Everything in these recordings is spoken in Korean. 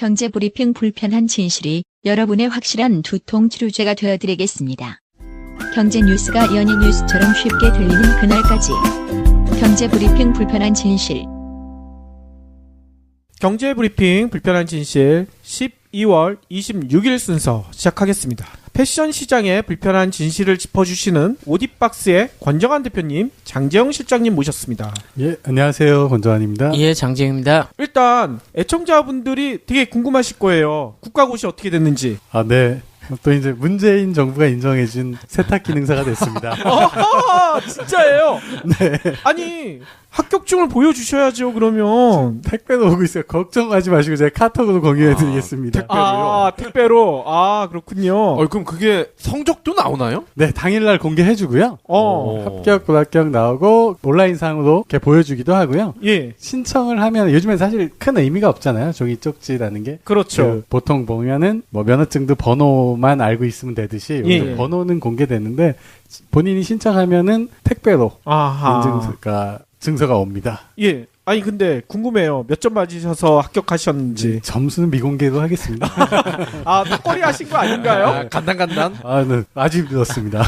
경제브리핑 불편한 진실이 여러분의 확실한 두통 치료제가 되어드리겠습니다. 경제 뉴스가 연예 뉴스처럼 쉽게 들리는 그날까지. 경제브리핑 불편한 진실. 경제브리핑 불편한 진실 12월 26일 순서 시작하겠습니다. 패션 시장의 불편한 진실을 짚어주시는 오디박스의 권정한 대표님, 장재영 실장님 모셨습니다. 예, 안녕하세요. 권정한입니다. 예, 장재영입니다. 일단 애청자분들이 되게 궁금하실 거예요. 국가고시 어떻게 됐는지. 아, 네. 또 이제 문재인 정부가 인정해준 세탁 기능사가 됐습니다. 아, 진짜예요? 네. 아니, 합격증을 보여주셔야죠, 그러면. 택배도 오고 있어요. 걱정하지 마시고 제가 카톡으로 공유해드리겠습니다. 택배로요? 택배로. 아, 그렇군요. 그럼 그게 성적도 나오나요? 네, 당일날 공개해주고요. 합격, 불합격 나오고 온라인상으로 이렇게 보여주기도 하고요. 예. 신청을 하면 요즘엔 사실 큰 의미가 없잖아요. 종이 쪽지라는 게. 그렇죠. 보통 보면은 뭐 면허증도 번호만 알고 있으면 되듯이 예. 번호는 공개되는데 본인이 신청하면은 택배로 아하. 증서가 옵니다. 예. 아니 근데 궁금해요. 몇 점 맞으셔서 합격하셨는지. 점수는 미공개로 하겠습니다. 아, 턱걸이 하신 거 아닌가요? 간단간단. 아, 네. 아주 늦었습니다.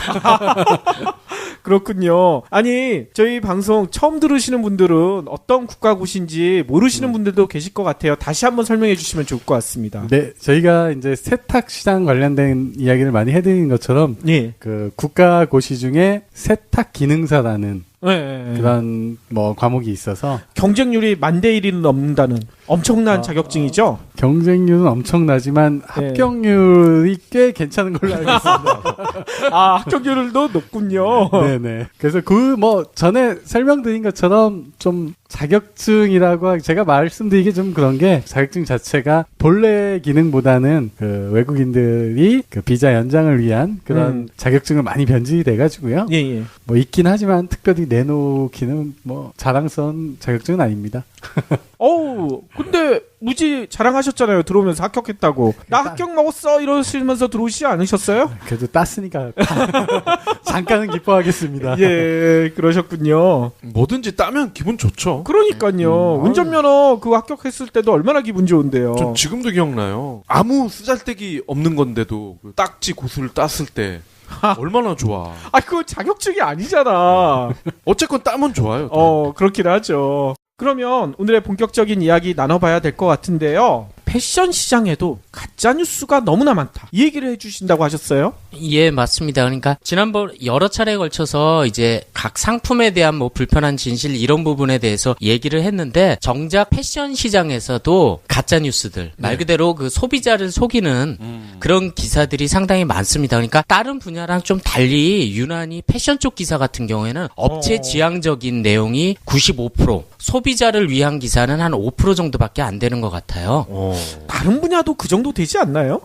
그렇군요. 아니, 저희 방송 처음 들으시는 분들은 어떤 국가고시인지 모르시는 분들도 계실 것 같아요. 다시 한번 설명해 주시면 좋을 것 같습니다. 네, 저희가 이제 세탁 시장 관련된 이야기를 많이 해드린 것처럼 예. 그 국가고시 중에 세탁 기능사라는 네. 그런 뭐 과목이 있어서 경쟁률이 10,000대 1이 넘는다는 엄청난 자격증이죠. 경쟁률은 엄청나지만 합격률이 꽤 괜찮은 걸로 알고 있습니다. 아, 합격률도 높군요. 네네. 그래서 그 뭐 전에 설명드린 것처럼 좀 자격증이라고 제가 말씀드리기 좀 그런 게 자격증 자체가 본래 기능보다는 그 외국인들이 그 비자 연장을 위한 그런 자격증을 많이 변질이 돼가지고요. 예, 예. 뭐 있긴 하지만 특별히 내놓기는 뭐 자랑스러운 자격증은 아닙니다. 어우, 근데 무지 자랑하셨잖아요. 들어오면서 합격했다고. 나 합격 먹었어 이러시면서 들어오시지 않으셨어요? 그래도 땄으니까 잠깐은 기뻐하겠습니다. 예, 그러셨군요. 뭐든지 따면 기분 좋죠. 그러니까요. 운전면허 그거 합격했을 때도 얼마나 기분 좋은데요. 전 지금도 기억나요. 아무 쓰잘데기 없는 건데도 그 딱지 고수를 땄을 때 얼마나 좋아. 아, 그거 자격증이 아니잖아. 어쨌건 따면 좋아요. 그렇긴 하죠. 그러면 오늘의 본격적인 이야기 나눠봐야 될 것 같은데요. 패션 시장에도 가짜뉴스가 너무나 많다. 이 얘기를 해주신다고 하셨어요? 예, 맞습니다. 그러니까 지난번 여러 차례에 걸쳐서 이제 각 상품에 대한 뭐 불편한 진실 이런 부분에 대해서 얘기를 했는데 정작 패션 시장에서도 가짜 뉴스들 말 그대로 그 소비자를 속이는 그런 기사들이 상당히 많습니다. 그러니까 다른 분야랑 좀 달리 유난히 패션 쪽 기사 같은 경우에는 업체 지향적인 내용이 95%, 소비자를 위한 기사는 한 5% 정도밖에 안 되는 것 같아요. 다른 분야도 그 정도 되지 않나요?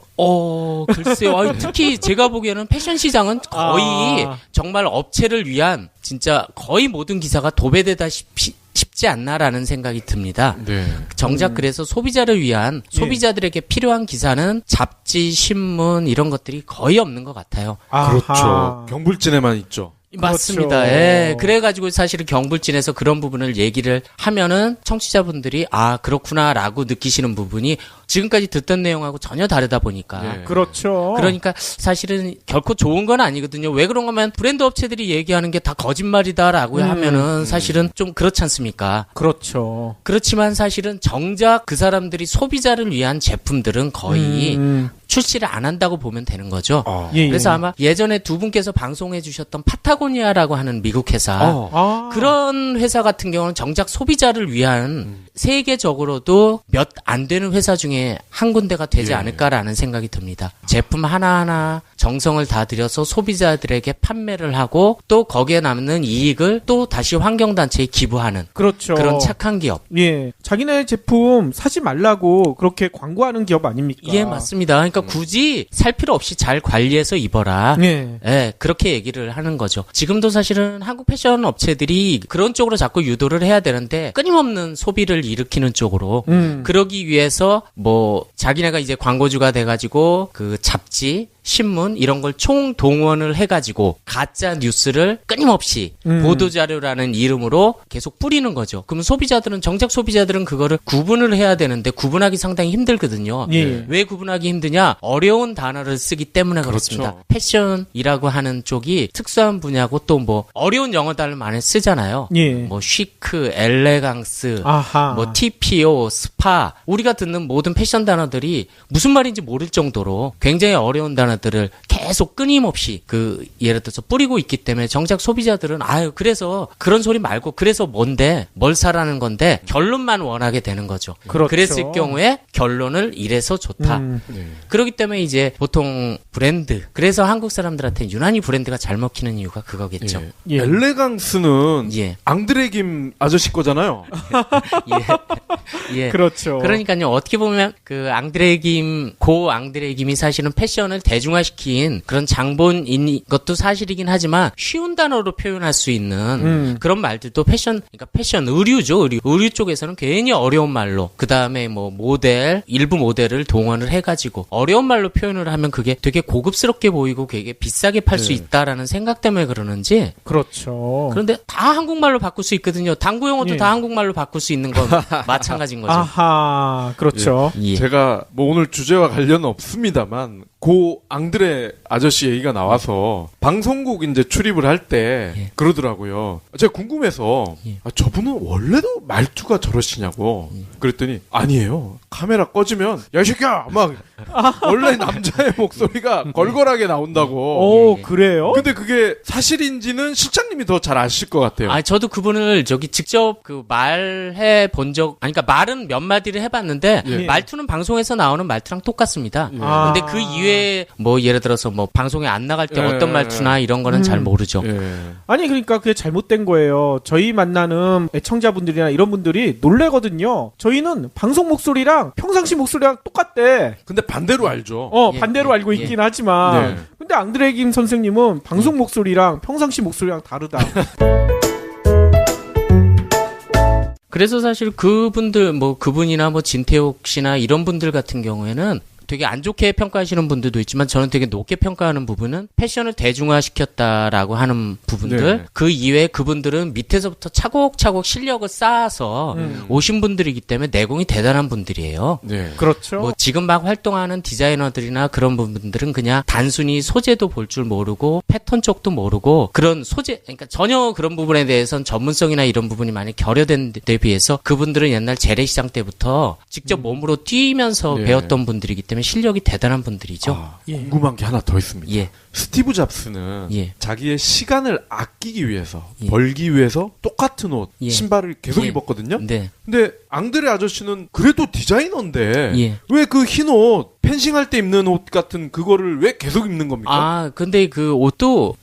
글쎄요. 특히 제가 보기에는 패션 시장은 거의 정말 업체를 위한 진짜 거의 모든 기사가 도배되다시피 쉽지 않나라는 생각이 듭니다. 네. 정작 그래서 소비자를 위한 소비자들에게 필요한 기사는 잡지, 신문 이런 것들이 거의 없는 것 같아요. 그렇죠. 경불진에만 있죠. 맞습니다. 그렇죠. 예. 그래가지고 사실은 경불진에서 그런 부분을 얘기를 하면은 청취자분들이 그렇구나라고 느끼시는 부분이 지금까지 듣던 내용하고 전혀 다르다 보니까. 네. 그렇죠. 그러니까 사실은 결코 좋은 건 아니거든요. 왜 그런가 하면 브랜드 업체들이 얘기하는 게 다 거짓말이다라고 하면은 사실은 좀 그렇지 않습니까? 그렇죠. 그렇지만 사실은 정작 그 사람들이 소비자를 위한 제품들은 거의 출시를 안 한다고 보면 되는 거죠. 예, 그래서 아마 예전에 두 분께서 방송해 주셨던 파타고니아라고 하는 미국 회사 그런 회사 같은 경우는 정작 소비자를 위한 세계적으로도 몇 안 되는 회사 중에 한 군데가 되지 않을까라는 생각이 듭니다. 제품 하나하나 정성을 다 들여서 소비자들에게 판매를 하고 또 거기에 남는 이익을 또 다시 환경단체에 기부하는 그렇죠. 그런 착한 기업. 예. 자기네 제품 사지 말라고 그렇게 광고하는 기업 아닙니까? 예, 맞습니다. 그러니까 굳이 살 필요 없이 잘 관리해서 입어라. 예, 그렇게 얘기를 하는 거죠. 지금도 사실은 한국 패션 업체들이 그런 쪽으로 자꾸 유도를 해야 되는데 끊임없는 소비를 일으키는 쪽으로 그러기 위해서 뭐 자기네가 이제 광고주가 돼가지고 그 잡지 신문 이런 걸 총동원을 해가지고 가짜 뉴스를 끊임없이 보도자료라는 이름으로 계속 뿌리는 거죠. 그럼 소비자들은 정작 소비자들은 그거를 구분을 해야 되는데 구분하기 상당히 힘들거든요. 예. 왜 구분하기 힘드냐? 어려운 단어를 쓰기 때문에 그렇습니다. 그렇죠. 패션이라고 하는 쪽이 특수한 분야고 또 뭐 어려운 영어 단어를 많이 쓰잖아요. 예. 뭐 쉬크, 엘레강스, 아하. 뭐 TPO, 스파 우리가 듣는 모든 패션 단어들이 무슨 말인지 모를 정도로 굉장히 어려운 단어들을 계속 끊임없이 그 예를 들어서 뿌리고 있기 때문에 정작 소비자들은 아유 그래서 그런 소리 말고 그래서 뭔데 뭘 사라는 건데 결론만 원하게 되는 거죠. 그렇죠. 그랬을 경우에 결론을 이래서 좋다. 네. 그렇기 때문에 이제 보통 브랜드 그래서 한국 사람들한테 유난히 브랜드가 잘 먹히는 이유가 그거겠죠. 예. 예. 엘레강스는 예. 앙드레 김 아저씨 거잖아요. 예. 예. 그렇죠. 그러니까요, 어떻게 보면, 고 앙드레 김이 사실은 패션을 대중화시킨 그런 장본인 것도 사실이긴 하지만, 쉬운 단어로 표현할 수 있는 그런 말들도 그러니까 패션 의류죠, 의류 쪽에서는 괜히 어려운 말로, 그 다음에 뭐 일부 모델을 동원을 해가지고, 어려운 말로 표현을 하면 그게 되게 고급스럽게 보이고 되게 비싸게 팔 수 있다라는 생각 때문에 그러는지, 그렇죠. 그런데 다 한국말로 바꿀 수 있거든요. 당구 용어도 예. 다 한국말로 바꿀 수 있는 건 마찬가지인 거죠. 아하, 그렇죠. 예. 제가 뭐 오늘 주제와 관련은 없습니다만 고 앙드레 아저씨 얘기가 나와서 방송국 이제 출입을 할 때 예. 그러더라고요. 제가 궁금해서 예. 저분은 원래도 말투가 저러시냐고 그랬더니 아니에요. 카메라 꺼지면 야 이 새끼야 막 원래 남자의 목소리가 걸걸하게 나온다고. 오, 예. 그래요? 근데 그게 사실인지는 실장님이 더 잘 아실 것 같아요. 아, 저도 그분을 직접 말해 본 그러니까 말은 몇 마디를 해봤는데, 예. 말투는 방송에서 나오는 말투랑 똑같습니다. 아. 근데 그 이외에 뭐 예를 들어서 뭐 방송에 안 나갈 때 예. 어떤 말투나 이런 거는 잘 모르죠. 예. 아니 그러니까 그게 잘못된 거예요. 저희 만나는 애청자분들이나 이런 분들이 놀래거든요. 저희는 방송 목소리랑 평상시 목소리랑 똑같대. 근데 반대로 알죠. 예, 반대로 예, 알고 예. 있긴 하지만 네. 근데 앙드레 김 선생님은 방송 목소리랑 평상시 목소리랑 다르다. 그래서 사실 그분이나 뭐 진태욱 씨나 이런 분들 같은 경우에는 되게 안 좋게 평가하시는 분들도 있지만 저는 되게 높게 평가하는 부분은 패션을 대중화시켰다라고 하는 부분들 네. 그 이외에 그분들은 밑에서부터 차곡차곡 실력을 쌓아서 오신 분들이기 때문에 내공이 대단한 분들이에요. 네. 그렇죠. 뭐 지금 막 활동하는 디자이너들이나 그런 분들은 그냥 단순히 소재도 볼 줄 모르고 패턴 쪽도 모르고 그런 소재 그러니까 전혀 그런 부분에 대해서는 전문성이나 이런 부분이 많이 결여된 데 비해서 그분들은 옛날 재래시장 때부터 직접 몸으로 뛰면서 네. 배웠던 분들이기 때문에 실력이 대단한 분들이죠. 아, 궁금한 게 하나 더 있습니다. 예. 스티브 잡스는 예. 자기의 시간을 아끼기 위해서 예. 벌기 위해서 똑같은 옷, 예. 신발을 계속 예. 입었거든요. 네. 근데 앙드레 아저씨는 그래도 디자이너인데 예. 왜 그 흰 옷, 펜싱할 때 입는 옷 같은 그거를 왜 계속 입는 겁니까? 아, 근데 그 옷도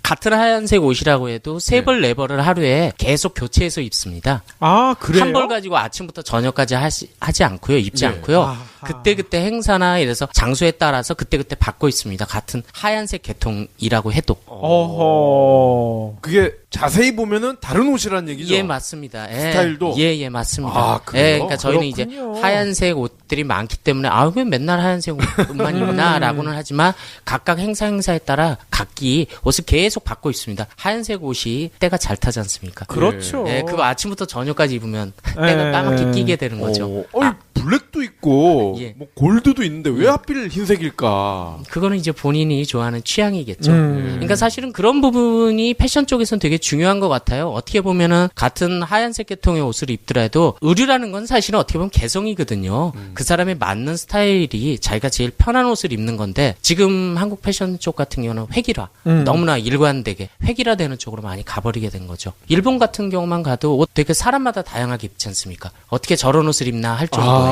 같은 하얀색 옷이라고 해도 세 벌 네 벌을 하루에 계속 교체해서 입습니다. 아, 그래요? 한 벌 가지고 아침부터 저녁까지 하지 않고요. 입지 네. 않고요. 아하. 그때그때 행사나 이래서 장소에 따라서 그때그때 바꿔 있습니다. 같은 하얀색 계통이라고 해도. 어허. 그게 자세히 보면은 다른 옷이란 얘기죠. 예, 맞습니다. 예. 스타일도? 예, 맞습니다. 아, 그래요? 예, 그러니까 저희는 그렇군요. 이제 하얀색 옷들이 많기 때문에 왜 맨날 하얀색 옷만 입나라고는 하지만 각각 행사에 따라 각기 옷을 계속 바꿔 있습니다. 하얀색 옷이 때가 잘 타지 않습니까? 그렇죠. 예, 그거 아침부터 저녁까지 입으면 때가 까맣게 끼게 되는 거죠. 블랙도 있고 예. 뭐 골드도 있는데 왜 하필 흰색일까? 그거는 이제 본인이 좋아하는 취향이겠죠. 음. 그러니까 사실은 그런 부분이 패션 쪽에서는 되게 중요한 것 같아요. 어떻게 보면은 같은 하얀색 계통의 옷을 입더라도 의류라는 건 사실은 어떻게 보면 개성이거든요. 그 사람에 맞는 스타일이 자기가 제일 편한 옷을 입는 건데 지금 한국 패션 쪽 같은 경우는 획일화. 너무나 일관되게 획일화되는 쪽으로 많이 가버리게 된 거죠. 일본 같은 경우만 가도 옷 되게 사람마다 다양하게 입지 않습니까? 어떻게 저런 옷을 입나 할 정도에.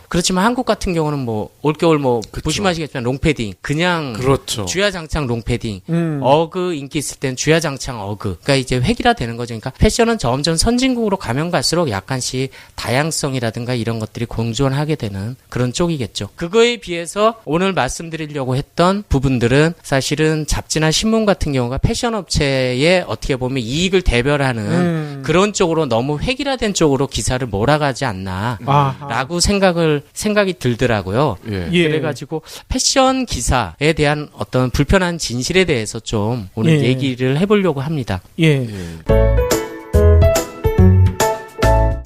그렇지만 한국 같은 경우는 뭐 올겨울 보시면 아시겠지만 롱패딩 그냥 그렇죠. 주야장창 롱패딩 어그 인기 있을 땐 주야장창 어그 그러니까 이제 획일화 되는 거죠. 그러니까 패션은 점점 선진국으로 가면 갈수록 약간씩 다양성이라든가 이런 것들이 공존하게 되는 그런 쪽이겠죠. 그거에 비해서 오늘 말씀드리려고 했던 부분들은 사실은 잡지나 신문 같은 경우가 패션 업체의 어떻게 보면 이익을 대별하는 그런 쪽으로 너무 획일화된 쪽으로 기사를 몰아가지 않나 아하. 라고 생각을 걸 생각이 들더라고요. 예. 예. 그래가지고 패션 기사에 대한 어떤 불편한 진실에 대해서 좀 오늘 예. 얘기를 해보려고 합니다. 예. 예.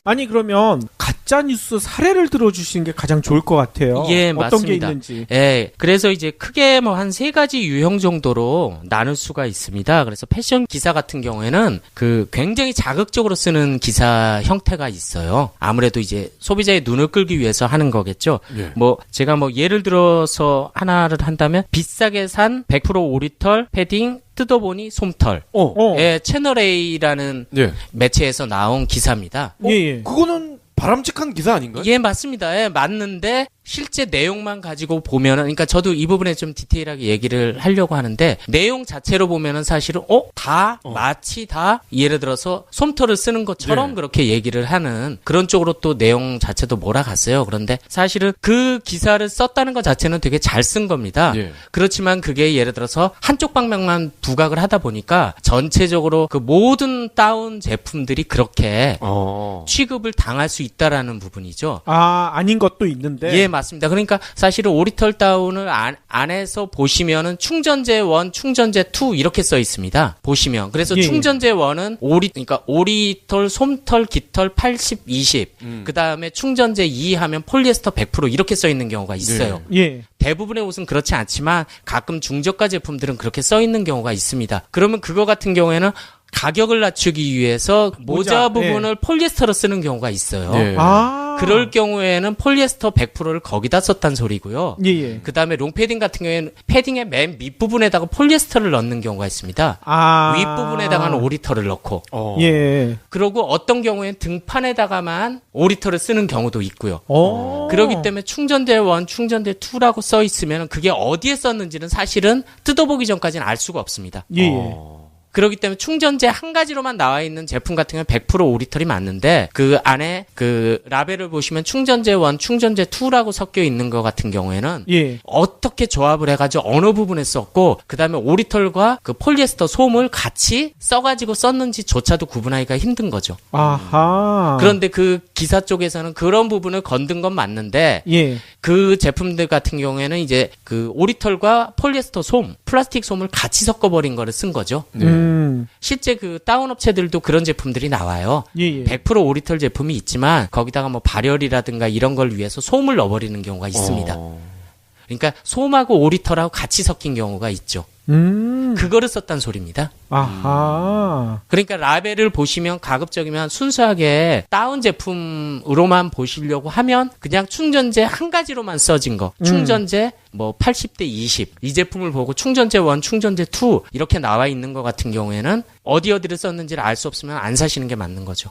아니 그러면 가짜 뉴스 사례를 들어주시는 게 가장 좋을 것 같아요. 예, 어떤 맞습니다. 게 있는지. 예, 그래서 이제 크게 뭐 한 3가지 유형 정도로 나눌 수가 있습니다. 그래서 패션 기사 같은 경우에는 그 굉장히 자극적으로 쓰는 기사 형태가 있어요. 아무래도 이제 소비자의 눈을 끌기 위해서 하는 거겠죠. 예. 뭐 제가 뭐 예를 들어서 하나를 한다면 비싸게 산 100% 오리털 패딩 뜯어보니 솜털. 어. 예, 채널 A라는 예. 매체에서 나온 기사입니다. 예, 예. 그거는 바람직한 기사 아닌가요? 예, 맞습니다. 예, 맞는데 실제 내용만 가지고 보면은, 그러니까 저도 이 부분에 좀 디테일하게 얘기를 하려고 하는데, 내용 자체로 보면은 사실은 마치 다 예를 들어서 솜털을 쓰는 것처럼 네. 그렇게 얘기를 하는 그런 쪽으로 또 내용 자체도 몰아갔어요. 그런데 사실은 그 기사를 썼다는 것 자체는 되게 잘 쓴 겁니다. 예. 그렇지만 그게 예를 들어서 한쪽 방면만 부각을 하다 보니까 전체적으로 그 모든 다운 제품들이 그렇게 취급을 당할 수 있다라는 부분이죠. 아, 아닌 것도 있는데. 예, 맞습니다. 그러니까 사실은 오리털 다운을 안에서 보시면은 충전재 1, 충전재 2 이렇게 써 있습니다. 보시면. 그래서 예. 충전재 1은 그러니까 오리털, 솜털, 깃털 80, 20. 그다음에 충전재 2 하면 폴리에스터 100% 이렇게 써 있는 경우가 있어요. 예. 대부분의 옷은 그렇지 않지만 가끔 중저가 제품들은 그렇게 써 있는 경우가 있습니다. 그러면 그거 같은 경우에는 가격을 낮추기 위해서 모자 부분을 폴리에스터로 쓰는 경우가 있어요. 예. 아. 그럴 경우에는 폴리에스터 100%를 거기다 썼단 소리고요. 예, 예. 그 다음에 롱패딩 같은 경우에는 패딩의 맨 밑부분에다가 폴리에스터를 넣는 경우가 있습니다. 아. 윗부분에다가는 오리털을 넣고. 예. 그리고 어떤 경우에는 등판에다가만 오리털을 쓰는 경우도 있고요. 그렇기 때문에 충전재 1, 충전재 2라고 써 있으면 그게 어디에 썼는지는 사실은 뜯어보기 전까지는 알 수가 없습니다. 예, 예. 그렇기 때문에 충전재 한 가지로만 나와 있는 제품 같은 경우는 100% 오리털이 맞는데 그 안에 그 라벨을 보시면 충전재 1, 충전재 2라고 섞여 있는 것 같은 경우에는 예. 어떻게 조합을 해가지고 어느 부분에 썼고 그 다음에 오리털과 그 폴리에스터 솜을 같이 써가지고 썼는지조차도 구분하기가 힘든 거죠. 아하. 그런데 그 기사 쪽에서는 그런 부분을 건든 건 맞는데 예. 그 제품들 같은 경우에는 이제 그 오리털과 폴리에스터 솜, 플라스틱 솜을 같이 섞어버린 거를 쓴 거죠. 실제 그 다운 업체들도 그런 제품들이 나와요. 예, 예. 100% 오리털 제품이 있지만 거기다가 뭐 발열이라든가 이런 걸 위해서 솜을 넣어버리는 경우가 있습니다. 그러니까 솜하고 오리털하고 같이 섞인 경우가 있죠. 그거를 썼단 소리입니다. 아하. 그러니까 라벨을 보시면 가급적이면 순수하게 다운 제품으로만 보시려고 하면 그냥 충전재 한 가지로만 써진 거. 충전재 뭐 80대 20. 이 제품을 보고 충전재 1, 충전재 2 이렇게 나와 있는 것 같은 경우에는 어디를 썼는지를 알 수 없으면 안 사시는 게 맞는 거죠.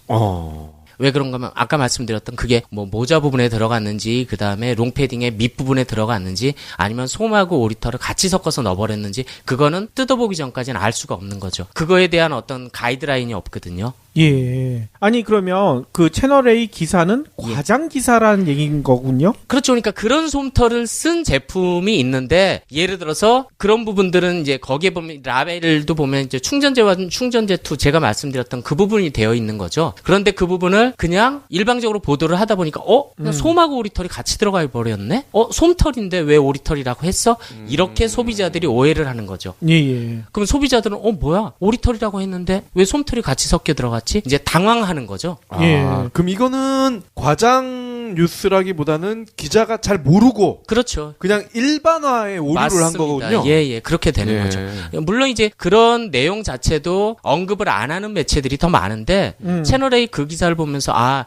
왜 그런가 하면 아까 말씀드렸던 그게 뭐 모자 부분에 들어갔는지 그다음에 롱패딩의 밑부분에 들어갔는지 아니면 솜하고 오리털을 같이 섞어서 넣어버렸는지 그거는 뜯어보기 전까지는 알 수가 없는 거죠. 그거에 대한 어떤 가이드라인이 없거든요. 예. 아니 그러면 그 채널 A 기사는 과장 기사라는 얘기인 거군요. 그렇죠. 그러니까 그런 솜털을 쓴 제품이 있는데 예를 들어서 그런 부분들은 이제 거기에 보면 라벨도 보면 이제 충전재와 충전재 2 제가 말씀드렸던 그 부분이 되어 있는 거죠. 그런데 그 부분을 그냥 일방적으로 보도를 하다 보니까 그냥 솜하고 오리털이 같이 들어가 버렸네. 솜털인데 왜 오리털이라고 했어? 이렇게 소비자들이 오해를 하는 거죠. 예, 예. 그럼 소비자들은 뭐야? 오리털이라고 했는데 왜 솜털이 같이 섞여 들어갔지? 이제 당황하는 거죠. 예. 그럼 이거는 과장 뉴스라기보다는 기자가 잘 모르고 그렇죠. 그냥 일반화에 오류를 한 거거든요. 예, 그렇게 되는 거죠. 물론 이제 그런 내용 자체도 언급을 안 하는 매체들이 더 많은데 채널 A 그 기사를 보면서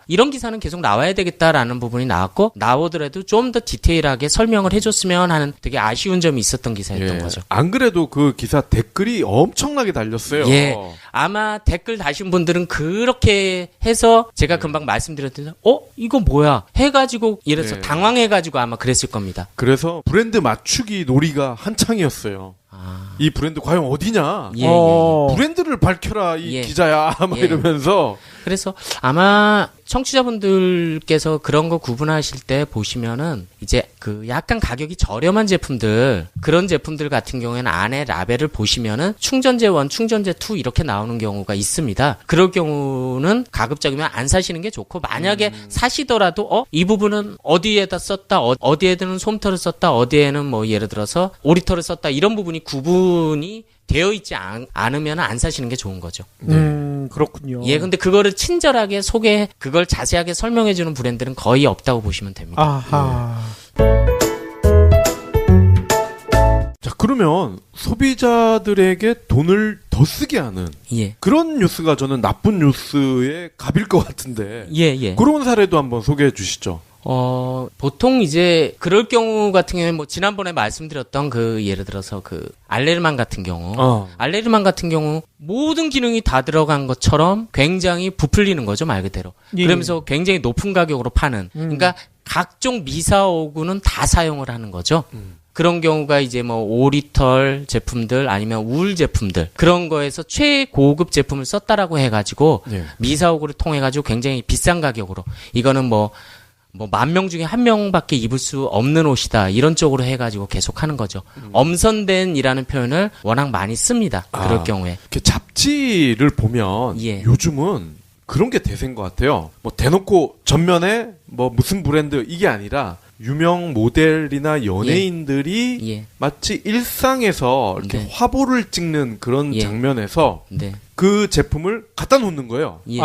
이런 기사는 계속 나와야 되겠다라는 부분이 나왔고 나오더라도 좀 더 디테일하게 설명을 해줬으면 하는 되게 아쉬운 점이 있었던 기사였던 거죠. 안 그래도 그 기사 댓글이 엄청나게 달렸어요. 예. 아마 댓글 다신 분들은 그렇게 해서 제가 금방 말씀드렸는데 이거 뭐야 해가지고 예를 들어서 당황해가지고 아마 그랬을 겁니다. 그래서 브랜드 맞추기 놀이가 한창이었어요. 이 브랜드 과연 어디냐? 예, 브랜드를 밝혀라 이 예. 기자야 막 예. 이러면서 그래서 아마 청취자분들께서 그런 거 구분하실 때 보시면은 이제 그 약간 가격이 저렴한 제품들 그런 제품들 같은 경우에는 안에 라벨을 보시면은 충전재 1, 충전재 2 이렇게 나오는 경우가 있습니다. 그럴 경우는 가급적이면 안 사시는 게 좋고 만약에 사시더라도 이 부분은 어디에다 썼다 어디에는 솜털을 썼다 어디에는 뭐 예를 들어서 오리털을 썼다 이런 부분이 구분이 되어 있지 않으면 안 사시는 게 좋은 거죠. 그렇군요. 예, 근데 그거를 친절하게 그걸 자세하게 설명해주는 브랜드는 거의 없다고 보시면 됩니다. 아하. 자 그러면 소비자들에게 돈을 더 쓰게 하는 예. 그런 뉴스가 저는 나쁜 뉴스의 갑일 것 같은데 예. 그런 사례도 한번 소개해 주시죠. 보통 이제 그럴 경우 같은 경우에 뭐 지난번에 말씀드렸던 예를 들어서 알레르만 같은 경우 알레르만 같은 경우 모든 기능이 다 들어간 것처럼 굉장히 부풀리는 거죠 말 그대로. 예. 그러면서 굉장히 높은 가격으로 파는. 그러니까 각종 미사오구는 다 사용을 하는 거죠. 그런 경우가 이제 뭐 오리털 제품들 아니면 울 제품들 그런 거에서 최고급 제품을 썼다라고 해가지고 예. 미사오구를 통해가지고 굉장히 비싼 가격으로 이거는 뭐 10,000명 중에 1명밖에 입을 수 없는 옷이다. 이런 쪽으로 해가지고 계속 하는 거죠. 엄선된이라는 표현을 워낙 많이 씁니다. 그럴 경우에. 이렇게 잡지를 보면 예. 요즘은 그런 게 대세인 것 같아요. 뭐 대놓고 전면에 뭐 무슨 브랜드 이게 아니라 유명 모델이나 연예인들이 예. 마치 일상에서 이렇게 네. 화보를 찍는 그런 예. 장면에서 네. 그 제품을 갖다 놓는 거예요. 예.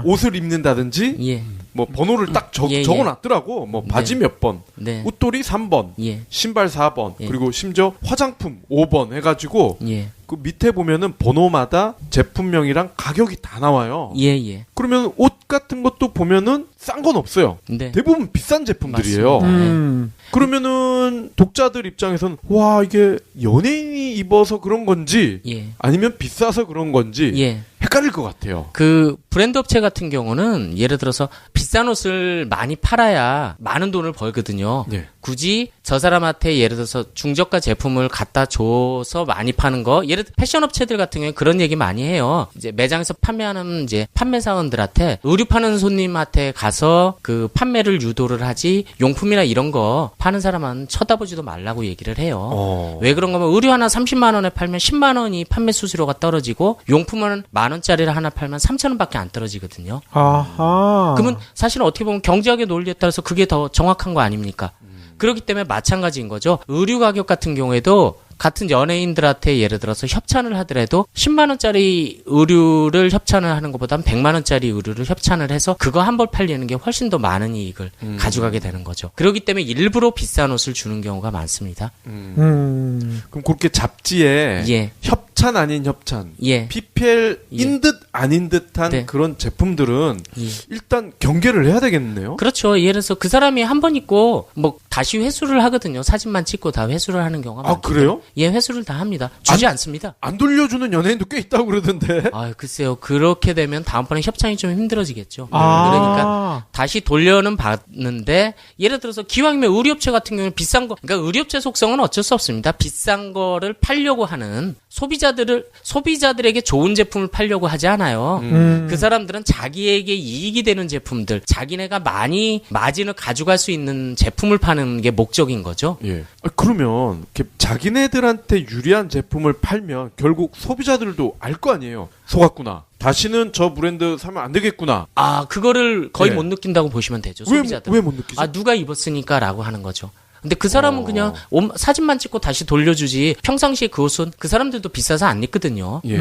옷을 입는다든지 예. 뭐 번호를 딱 예. 적어놨더라고. 뭐 바지 네. 몇 번, 네. 웃돌이 3번, 예. 신발 4번, 예. 그리고 심지어 화장품 5번 해가지고 예. 그 밑에 보면은 번호마다 제품명이랑 가격이 다 나와요. 예. 그러면 옷 같은 것도 보면은 싼 건 없어요. 네. 대부분 비싼 제품들이에요. 맞습니다. 그러면은 독자들 입장에서는 와 이게 연예인이 입어서 그런 건지 예. 아니면 비싸서 그런 건지 예. 헷갈릴 것 같아요. 그 브랜드 업체 같은 경우는 예를 들어서 비싼 옷을 많이 팔아야 많은 돈을 벌거든요. 예. 굳이 저 사람한테 예를 들어서 중저가 제품을 갖다 줘서 많이 파는 거, 예를 들어 패션 업체들 같은 경우에 그런 얘기 많이 해요. 이제 매장에서 판매하는 이제 판매사원들한테 의류 파는 손님한테 가서 그 판매를 유도를 하지 용품이나 이런 거 파는 사람은 쳐다보지도 말라고 얘기를 해요. 왜 그런가 하면 의류 하나 30만 원에 팔면 10만 원이 판매 수수료가 떨어지고 용품은 10,000원짜리를 하나 팔면 3,000원밖에 안 떨어지거든요. 아하. 그러면 사실은 어떻게 보면 경제학의 논리에 따라서 그게 더 정확한 거 아닙니까? 그렇기 때문에 마찬가지인 거죠. 의류 가격 같은 경우에도 같은 연예인들한테 예를 들어서 협찬을 하더라도 10만 원짜리 의류를 협찬을 하는 것보다는 100만 원짜리 의류를 협찬을 해서 그거 한 벌 팔리는 게 훨씬 더 많은 이익을 가져가게 되는 거죠. 그렇기 때문에 일부러 비싼 옷을 주는 경우가 많습니다. 그럼 그렇게 잡지에 예. 협찬 아닌 협찬, 예. PPL인 듯 아닌 듯한 네. 그런 제품들은 예. 일단 경계를 해야 되겠네요. 그렇죠. 예를 들어서 그 사람이 한 번 입고 뭐 다시 회수를 하거든요. 사진만 찍고 다 회수를 하는 경우가 많거든요. 그래요? 예, 회수를 다 합니다. 주지 않습니다. 안 돌려주는 연예인도 꽤 있다고 그러던데. 아, 글쎄요. 그렇게 되면 다음번에 협찬이 좀 힘들어지겠죠. 아. 그러니까 다시 돌려는 받는데 예를 들어서 기왕이면 의류업체 같은 경우는 비싼 거, 그러니까 의류업체 속성은 어쩔 수 없습니다. 비싼 거를 팔려고 하는 소비자들에게 좋은 제품을 팔려고 하지 않아요. 그 사람들은 자기에게 이익이 되는 제품들, 자기네가 많이 마진을 가져갈 수 있는 제품을 파는 게 목적인 거죠. 예. 그러면 이렇게 자기네들한테 유리한 제품을 팔면 결국 소비자들도 알 거 아니에요. 속았구나. 다시는 저 브랜드 사면 안 되겠구나. 아, 그거를 거의 네. 못 느낀다고 보시면 되죠. 소비자들. 왜 못 느끼죠? 아, 누가 입었으니까라고 하는 거죠. 근데 그 사람은 그냥 사진만 찍고 다시 돌려주지 평상시에 그 옷은 그 사람들도 비싸서 안 입거든요. 예.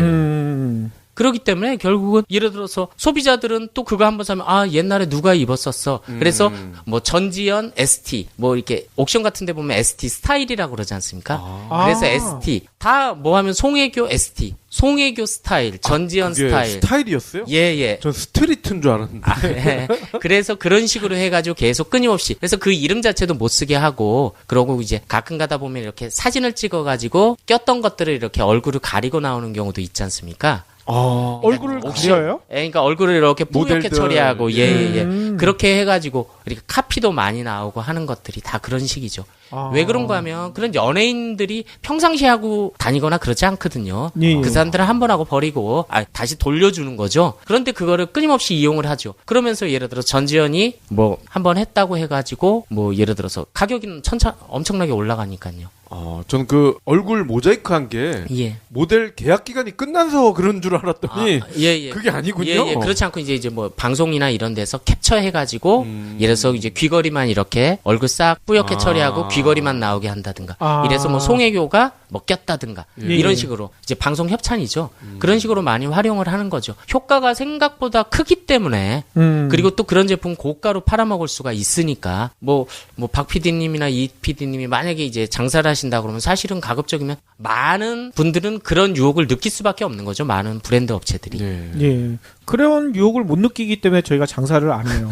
그렇기 때문에 결국은 예를 들어서 소비자들은 또 그거 한번 사면 아 옛날에 누가 입었었어. 그래서 뭐 전지현 ST 뭐 이렇게 옥션 같은 데 보면 ST 스타일이라고 그러지 않습니까? 그래서 ST 다 뭐 하면 송혜교 ST 송혜교 스타일 전지현 그게 스타일 스타일이었어요? 예. 전 스트리트인 줄 알았는데. 아, 예. 그래서 그런 식으로 해가지고 계속 끊임없이 그래서 그 이름 자체도 못 쓰게 하고 그러고 이제 가끔 가다 보면 이렇게 사진을 찍어가지고 꼈던 것들을 이렇게 얼굴을 가리고 나오는 경우도 있지 않습니까? 얼굴을 혹시- 가려요? 그러니까 얼굴을 이렇게 뿌옇게 모델들. 처리하고 그렇게 해가지고 이렇게 카피도 많이 나오고 하는 것들이 다 그런 식이죠. 아. 왜 그런가 하면 그런 연예인들이 평상시에 하고 다니거나 그러지 않거든요. 예. 그 사람들은 한 번 하고 버리고 다시 돌려주는 거죠. 그런데 그거를 끊임없이 이용을 하죠. 그러면서 예를 들어 전지현이 뭐 한 번 했다고 해가지고 뭐 예를 들어서 가격이 엄청나게 올라가니까요. 저는 그 얼굴 모자이크 한 게 예. 모델 계약 기간이 끝나서 그런 줄 알았더니 예. 그게 아니군요. 예. 그렇지 않고 이제 뭐 방송이나 이런 데서 캡처해가지고 예를 들어서 이제 귀걸이만 이렇게 얼굴 싹 뿌옇게 처리하고 귀걸이만 나오게 한다든가. 이래서 뭐 송혜교가 뭐 꼈다든가 이런 식으로 이제 방송 협찬이죠. 그런 식으로 많이 활용을 하는 거죠. 효과가 생각보다 크기 때문에 그리고 또 그런 제품 고가로 팔아먹을 수가 있으니까 뭐 박 PD님이나 이 PD님이 만약에 이제 장사를 하신다 그러면 사실은 가급적이면 많은 분들은 그런 유혹을 느낄 수밖에 없는 거죠. 많은 브랜드 업체들이. 네. 예. 그런 유혹을 못 느끼기 때문에 저희가 장사를 안 해요.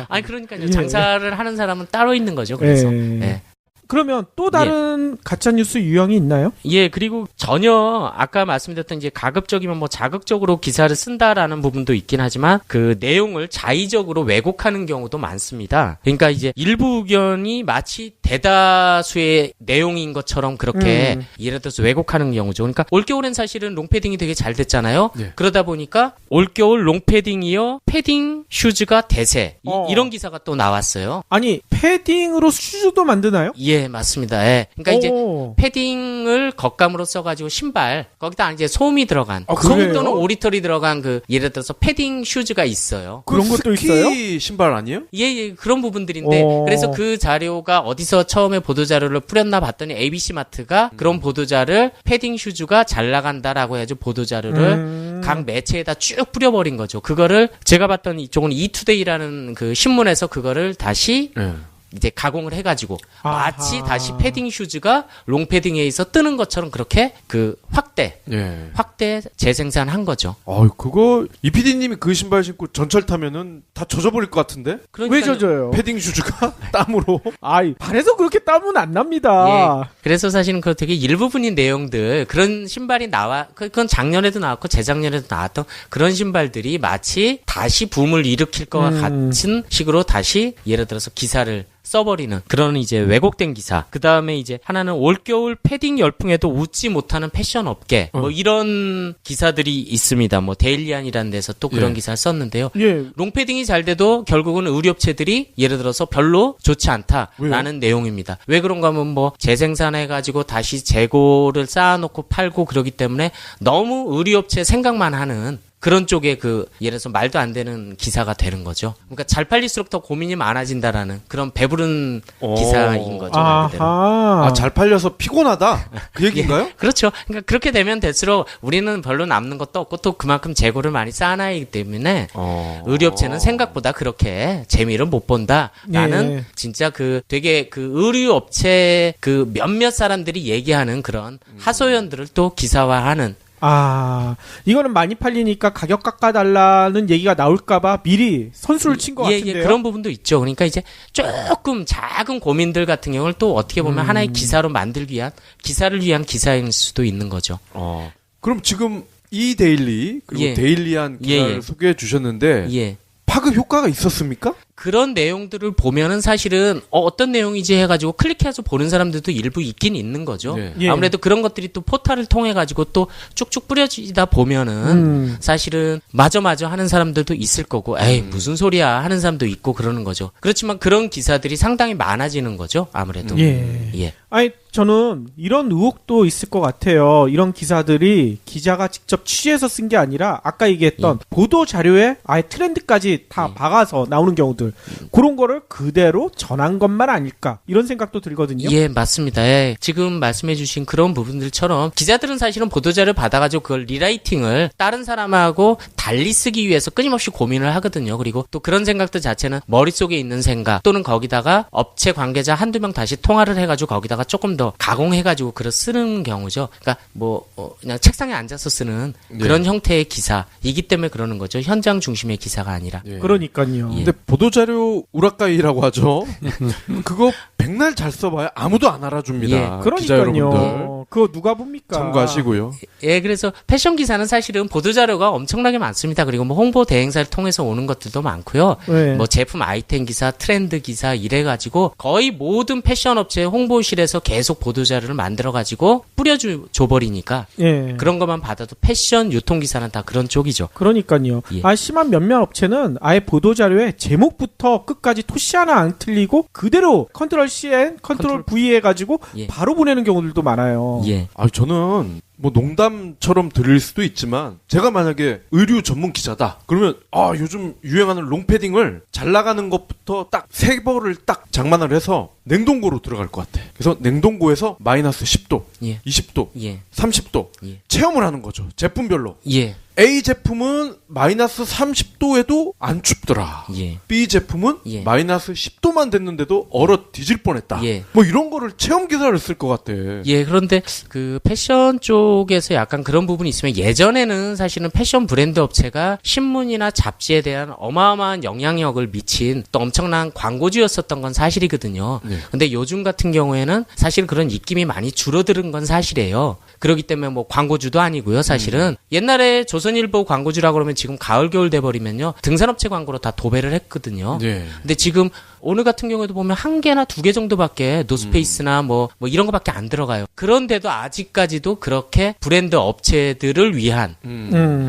아니 그러니까요. 예. 장사를 하는 사람은 따로 있는 거죠. 그래서. 예. 예. 그러면 또 다른 가짜뉴스 유형이 있나요? 예, 그리고 전혀 아까 말씀드렸던 이제 가급적이면 뭐 자극적으로 기사를 쓴다라는 부분도 있긴 하지만 그 내용을 자의적으로 왜곡하는 경우도 많습니다. 그러니까 이제 일부 의견이 마치 대다수의 내용인 것처럼 그렇게 예를 들어서 왜곡하는 경우죠. 그러니까 올겨울엔 사실은 롱패딩이 되게 잘 됐잖아요. 네. 그러다 보니까 올겨울 롱패딩이요 패딩 슈즈가 대세 이런 기사가 또 나왔어요. 아니, 패딩으로 슈즈도 만드나요? 예, 맞습니다. 예. 그러니까 이제 오. 패딩을 겉감으로 써가지고 신발 거기다 이제 솜이 들어간 솜 그래요? 또는 오리털이 들어간 그 예를 들어서 패딩 슈즈가 있어요. 그런 것도 스키 있어요? 신발 아니에요? 예, 그런 부분들인데 오. 그래서 그 자료가 어디서 처음에 보도자료를 뿌렸나 봤더니 ABC 마트가 그런 보도자를 패딩 슈즈가 잘 나간다라고 해가지고 보도자료를 각 매체에다 쭉 뿌려버린 거죠. 그거를 제가 봤던 이쪽은 이투데이라는 그 신문에서 그거를 다시 네. 이제 가공을 해가지고 마치 아하. 다시 패딩 슈즈가 롱패딩에 있어 뜨는 것처럼 그렇게 그 확대 재생산한 거죠. 그거 이 PD님이 그 신발 신고 전철 타면은 다 젖어버릴 것 같은데? 왜 그러니까요. 젖어요? 패딩 슈즈가 땀으로. 아이, 발에서 그렇게 땀은 안 납니다. 예. 그래서 사실은 그 되게 일부분인 내용들 그런 신발이 그건 작년에도 나왔고 재작년에도 나왔던 그런 신발들이 마치 다시 붐을 일으킬 것과 같은 식으로 다시 예를 들어서 기사를 써버리는 그런 이제 왜곡된 기사. 그 다음에 이제 하나는 올겨울 패딩 열풍에도 웃지 못하는 패션 업계. 뭐 이런 기사들이 있습니다. 뭐 데일리안이라는 데서 또 그런 예. 기사를 썼는데요. 예. 롱패딩이 잘 돼도 결국은 의류업체들이 예를 들어서 별로 좋지 않다라는 내용입니다. 왜 그런가 하면 뭐 재생산해가지고 다시 재고를 쌓아놓고 팔고 그러기 때문에 너무 의류업체 생각만 하는 그런 쪽에 예를 들어서 말도 안 되는 기사가 되는 거죠. 그러니까 잘 팔릴수록 더 고민이 많아진다라는 그런 배부른 기사인 거죠. 말 그대로. 아하. 잘 팔려서 피곤하다? 그 얘기인가요? 그렇죠. 그러니까 그렇게 되면 될수록 우리는 별로 남는 것도 없고 또 그만큼 재고를 많이 쌓아놔야 하기 때문에 의류업체는 생각보다 그렇게 재미를 못 본다라는 예. 진짜 되게 의류업체 몇몇 사람들이 얘기하는 그런 하소연들을 또 기사화하는 이거는 많이 팔리니까 가격 깎아달라는 얘기가 나올까봐 미리 선수를 친 것 같은데요. 그런 부분도 있죠. 그러니까 이제 조금 작은 고민들 같은 경우를 또 어떻게 보면 하나의 기사로 만들기 위한 기사를 위한 기사일 수도 있는 거죠. 그럼 지금 이 데일리 그리고 예. 데일리한 기사를 예. 소개해 주셨는데 예. 파급 효과가 있었습니까? 그런 내용들을 보면은 사실은 어떤 내용이지 해가지고 클릭해서 보는 사람들도 일부 있긴 있는 거죠. 예. 아무래도 그런 것들이 또 포탈을 통해 가지고 또 쭉쭉 뿌려지다 보면은 사실은 맞아 하는 사람들도 있을 거고 에이 무슨 소리야 하는 사람도 있고 그러는 거죠. 그렇지만 그런 기사들이 상당히 많아지는 거죠. 아무래도. 예. 아니, 저는 이런 의혹도 있을 것 같아요. 이런 기사들이 기자가 직접 취재해서 쓴 게 아니라 아까 얘기했던 보도 자료에 아예 트렌드까지 다 박아서 나오는 경우들. 그런 거를 그대로 전한 것만 아닐까 이런 생각도 들거든요. 예, 맞습니다. 예. 지금 말씀해주신 그런 부분들처럼 기자들은 사실은 보도자를 받아가지고 그걸 리라이팅을 다른 사람하고 달리 쓰기 위해서 끊임없이 고민을 하거든요. 그리고 또 그런 생각들 자체는 머릿속에 있는 생각 또는 거기다가 업체 관계자 한두 명 다시 통화를 해가지고 거기다가 조금 더 가공해가지고 글을 쓰는 경우죠. 그러니까 그냥 책상에 앉아서 쓰는 그런 형태의 기사이기 때문에 그러는 거죠. 현장 중심의 기사가 아니라. 예. 그러니까요. 예. 근데 보도자 보도자료 우라카이라고 하죠. 그거 백날 잘 써봐야 아무도 안 알아줍니다. 기자 여러분들 그러니까요. 그거 누가 봅니까? 참고하시고요. 예, 그래서 패션 기사는 사실은 보도자료가 엄청나게 많습니다. 그리고 뭐 홍보 대행사를 통해서 오는 것들도 많고요. 네. 뭐 제품 아이템 기사, 트렌드 기사 이래가지고 거의 모든 패션 업체 홍보실에서 계속 보도자료를 만들어가지고 뿌려줘버리니까 예. 그런 것만 받아도 패션 유통 기사는 다 그런 쪽이죠. 그러니까요. 예. 심한 몇몇 업체는 아예 보도자료에 제목부터 끝까지 토시 하나 안 틀리고 그대로 컨트롤 CN, 컨트롤 V 해가지고 예. 바로 보내는 경우들도 많아요. 예. 저는 뭐 농담처럼 들릴 수도 있지만 제가 만약에 의류 전문 기자다 그러면 요즘 유행하는 롱패딩을 잘 나가는 것부터 딱 3벌을 딱 장만을 해서 냉동고로 들어갈 것 같아. 그래서 냉동고에서 마이너스 10도, 예. 20도, 예. 30도 예. 체험을 하는 거죠. 제품별로. 예. A 제품은 마이너스 30도에도 안 춥더라. 예. B 제품은 예. 마이너스 10도만 됐는데도 얼어 뒤질 뻔했다. 예. 뭐 이런 거를 체험 기사를 쓸 것 같아. 예, 그런데 그 패션 쪽에서 약간 그런 부분이 있으면 예전에는 사실은 패션 브랜드 업체가 신문이나 잡지에 대한 어마어마한 영향력을 미친 또 엄청난 광고주였었던 건 사실이거든요. 네. 근데 요즘 같은 경우에는 사실 그런 입김이 많이 줄어드는 건 사실이에요. 그렇기 때문에 뭐 광고주도 아니고요, 사실은. 옛날에 조선일보 광고주라고 그러면 지금 가을 겨울 돼버리면요 등산업체 광고로 다 도배를 했거든요. 네. 근데 지금 오늘 같은 경우에도 보면 1개나 2개 정도밖에 노스페이스나 뭐 이런 거밖에 안 들어가요. 그런데도 아직까지도 그렇게 브랜드 업체들을 위한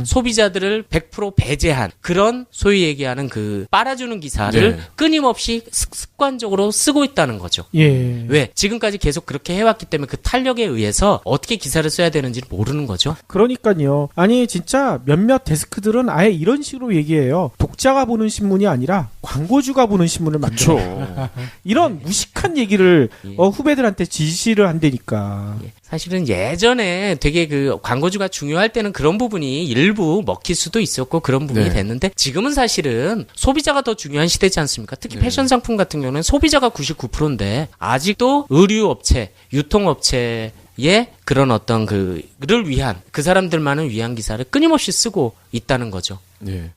소비자들을 100% 배제한 그런 소위 얘기하는 그 빨아주는 기사를 네. 끊임없이 습관적으로 쓰고 있다는 거죠. 예. 왜? 지금까지 계속 그렇게 해왔기 때문에 그 탄력에 의해서 어떻게 기사를 써야 되는지 모르는 거죠. 그러니까요. 아니 진짜 몇몇 데스크들은 아예 이런 식으로 얘기해요. 독자가 보는 신문이 아니라 광고주가 보는 신문을 만들어. 이런 무식한 얘기를 예. 후배들한테 지시를 한다니까. 예. 사실은 예전에 되게 그 광고주가 중요할 때는 그런 부분이 일부 먹힐 수도 있었고 그런 부분이 네. 됐는데 지금은 사실은 소비자가 더 중요한 시대지 않습니까? 특히 패션 상품 같은 경우는 소비자가 99%인데 아직도 의류업체, 유통업체의 그런 어떤 그를 위한 그 사람들만을 위한 기사를 끊임없이 쓰고 있다는 거죠. 네.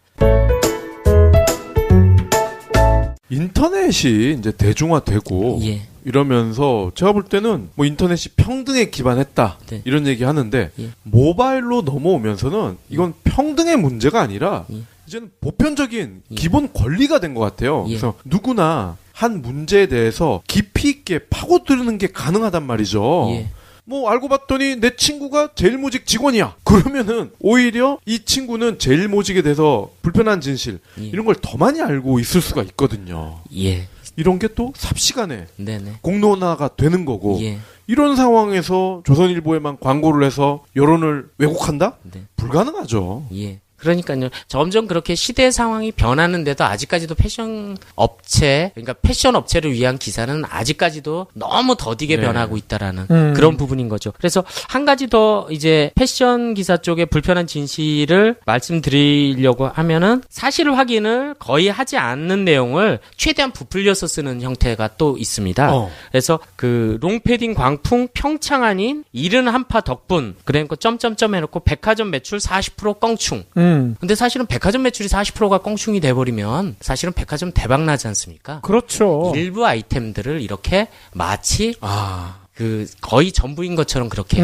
인터넷이 이제 대중화되고 예. 이러면서 제가 볼 때는 뭐 인터넷이 평등에 기반했다 네. 이런 얘기 하는데 예. 모바일로 넘어오면서는 이건 평등의 문제가 아니라 예. 이제는 보편적인 예. 기본 권리가 된 것 같아요. 예. 그래서 누구나 한 문제에 대해서 깊이 있게 파고드는 게 가능하단 말이죠. 예. 뭐 알고 봤더니 내 친구가 제일모직 직원이야. 그러면은 오히려 이 친구는 제일모직에 대해서 불편한 진실 예. 이런 걸 더 많이 알고 있을 수가 있거든요. 예. 이런 게 또 삽시간에 네네. 공론화가 되는 거고 예. 이런 상황에서 조선일보에만 광고를 해서 여론을 왜곡한다? 네. 불가능하죠. 예. 그러니까요. 점점 그렇게 시대 상황이 변하는데도 아직까지도 패션 업체, 그러니까 패션 업체를 위한 기사는 아직까지도 너무 더디게 네. 변하고 있다라는 그런 부분인 거죠. 그래서 한 가지 더 이제 패션 기사 쪽에 불편한 진실을 말씀드리려고 하면은 사실 확인을 거의 하지 않는 내용을 최대한 부풀려서 쓰는 형태가 또 있습니다. 그래서 그 롱패딩 광풍 평창 아닌 이른 한파 덕분 그러니까 점점점 해놓고 백화점 매출 40% 껑충. 근데 사실은 백화점 매출이 40%가 껑충이 돼버리면 사실은 백화점 대박 나지 않습니까? 그렇죠. 일부 아이템들을 이렇게 마치 그 거의 전부인 것처럼 그렇게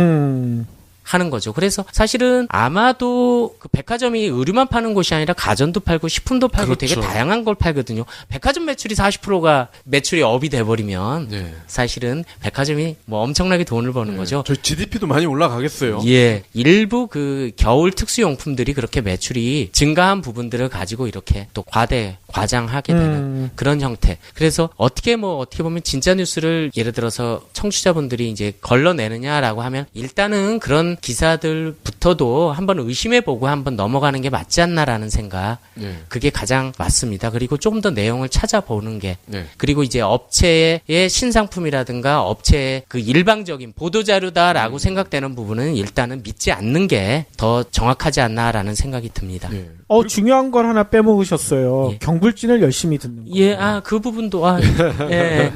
하는 거죠. 그래서 사실은 아마도 그 백화점이 의류만 파는 곳이 아니라 가전도 팔고 식품도 팔고 그렇죠. 되게 다양한 걸 팔거든요. 백화점 매출이 40%가 매출이 업이 돼버리면 네. 사실은 백화점이 뭐 엄청나게 돈을 버는 거죠. 저희 GDP도 많이 올라가겠어요. 예. 일부 그 겨울 특수용품들이 그렇게 매출이 증가한 부분들을 가지고 이렇게 또 과장하게 되는 그런 형태. 그래서 어떻게 보면 진짜 뉴스를 예를 들어서 청취자분들이 이제 걸러내느냐라고 하면 일단은 그런 기사들부터도 한번 의심해보고 한번 넘어가는 게 맞지 않나라는 생각. 네. 그게 가장 맞습니다. 그리고 좀 더 내용을 찾아보는 게. 네. 그리고 이제 업체의 신상품이라든가 업체의 그 일방적인 보도자료다라고 생각되는 부분은 일단은 믿지 않는 게 더 정확하지 않나라는 생각이 듭니다. 네. 중요한 걸 하나 빼먹으셨어요. 예. 경불진을 열심히 듣는 거. 예, 그 부분도, 예.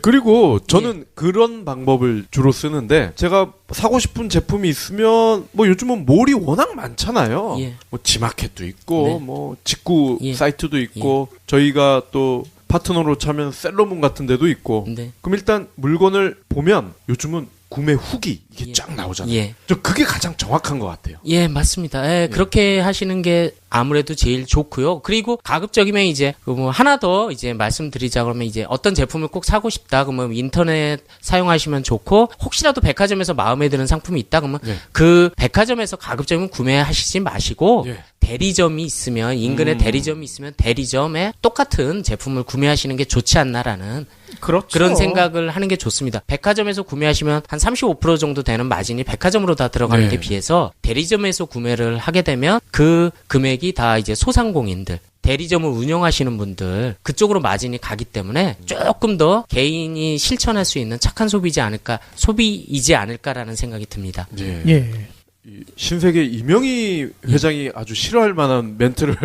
그리고 저는 그런 방법을 주로 쓰는데 제가 사고 싶은 제품이 있으면 뭐 요즘은 몰이 워낙 많잖아요. 예. 뭐 지마켓도 있고 네. 뭐 직구 예. 사이트도 있고 저희가 또 파트너로 차면 셀러문 같은 데도 있고 네. 그럼 일단 물건을 보면 요즘은 구매 후기 이게 예. 쫙 나오잖아요. 예. 저 그게 가장 정확한 것 같아요. 예, 맞습니다. 예, 그렇게 하시는 게 아무래도 제일 좋고요. 그리고 가급적이면 이제 뭐 하나 더 이제 말씀드리자 그러면 이제 어떤 제품을 꼭 사고 싶다 그러면 인터넷 사용하시면 좋고 혹시라도 백화점에서 마음에 드는 상품이 있다 그러면 네. 그 백화점에서 가급적이면 구매하시지 마시고 예. 대리점이 있으면 인근에 대리점이 있으면 대리점에 똑같은 제품을 구매하시는 게 좋지 않나라는 그렇죠. 그런 생각을 하는 게 좋습니다. 백화점에서 구매하시면 한 35% 정도 되는 마진이 백화점으로 다 들어가는 네. 데 비해서 대리점에서 구매를 하게 되면 그 금액이 다 이제 소상공인들 대리점을 운영하시는 분들 그쪽으로 마진이 가기 때문에 조금 더 개인이 실천할 수 있는 착한 소비이지 않을까라는 생각이 듭니다. 예. 예. 이 신세계 이명희 회장이 아주 싫어할 만한 멘트를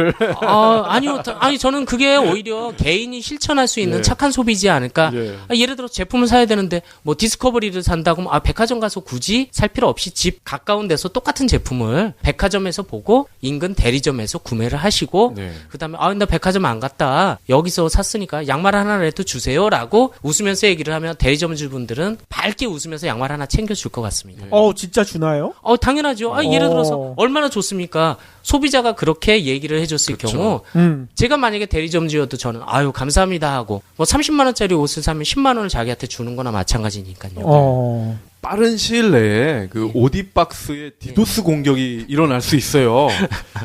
아니요. 아니 저는 그게 오히려 개인이 실천할 수 있는 예. 착한 소비지 않을까. 예. 예를 들어 제품을 사야 되는데 뭐 디스커버리를 산다고 하면 백화점 가서 굳이 살 필요 없이 집 가까운 데서 똑같은 제품을 백화점에서 보고 인근 대리점에서 구매를 하시고 네. 그다음에 나 백화점 안 갔다. 여기서 샀으니까 양말 하나라도 주세요라고 웃으면서 얘기를 하면 대리점주분들은 밝게 웃으면서 양말 하나 챙겨 줄 것 같습니다. 진짜 주나요? 당연하죠. 예를 들어서 얼마나 좋습니까? 소비자가 그렇게 얘기를 해줬을 그렇죠. 경우 제가 만약에 대리점주여도 저는 감사합니다 하고 뭐 30만 원짜리 옷을 사면 10만 원을 자기한테 주는 거나 마찬가지니까요. 빠른 시일 내에 그 오디박스의 디도스 공격이 일어날 수 있어요.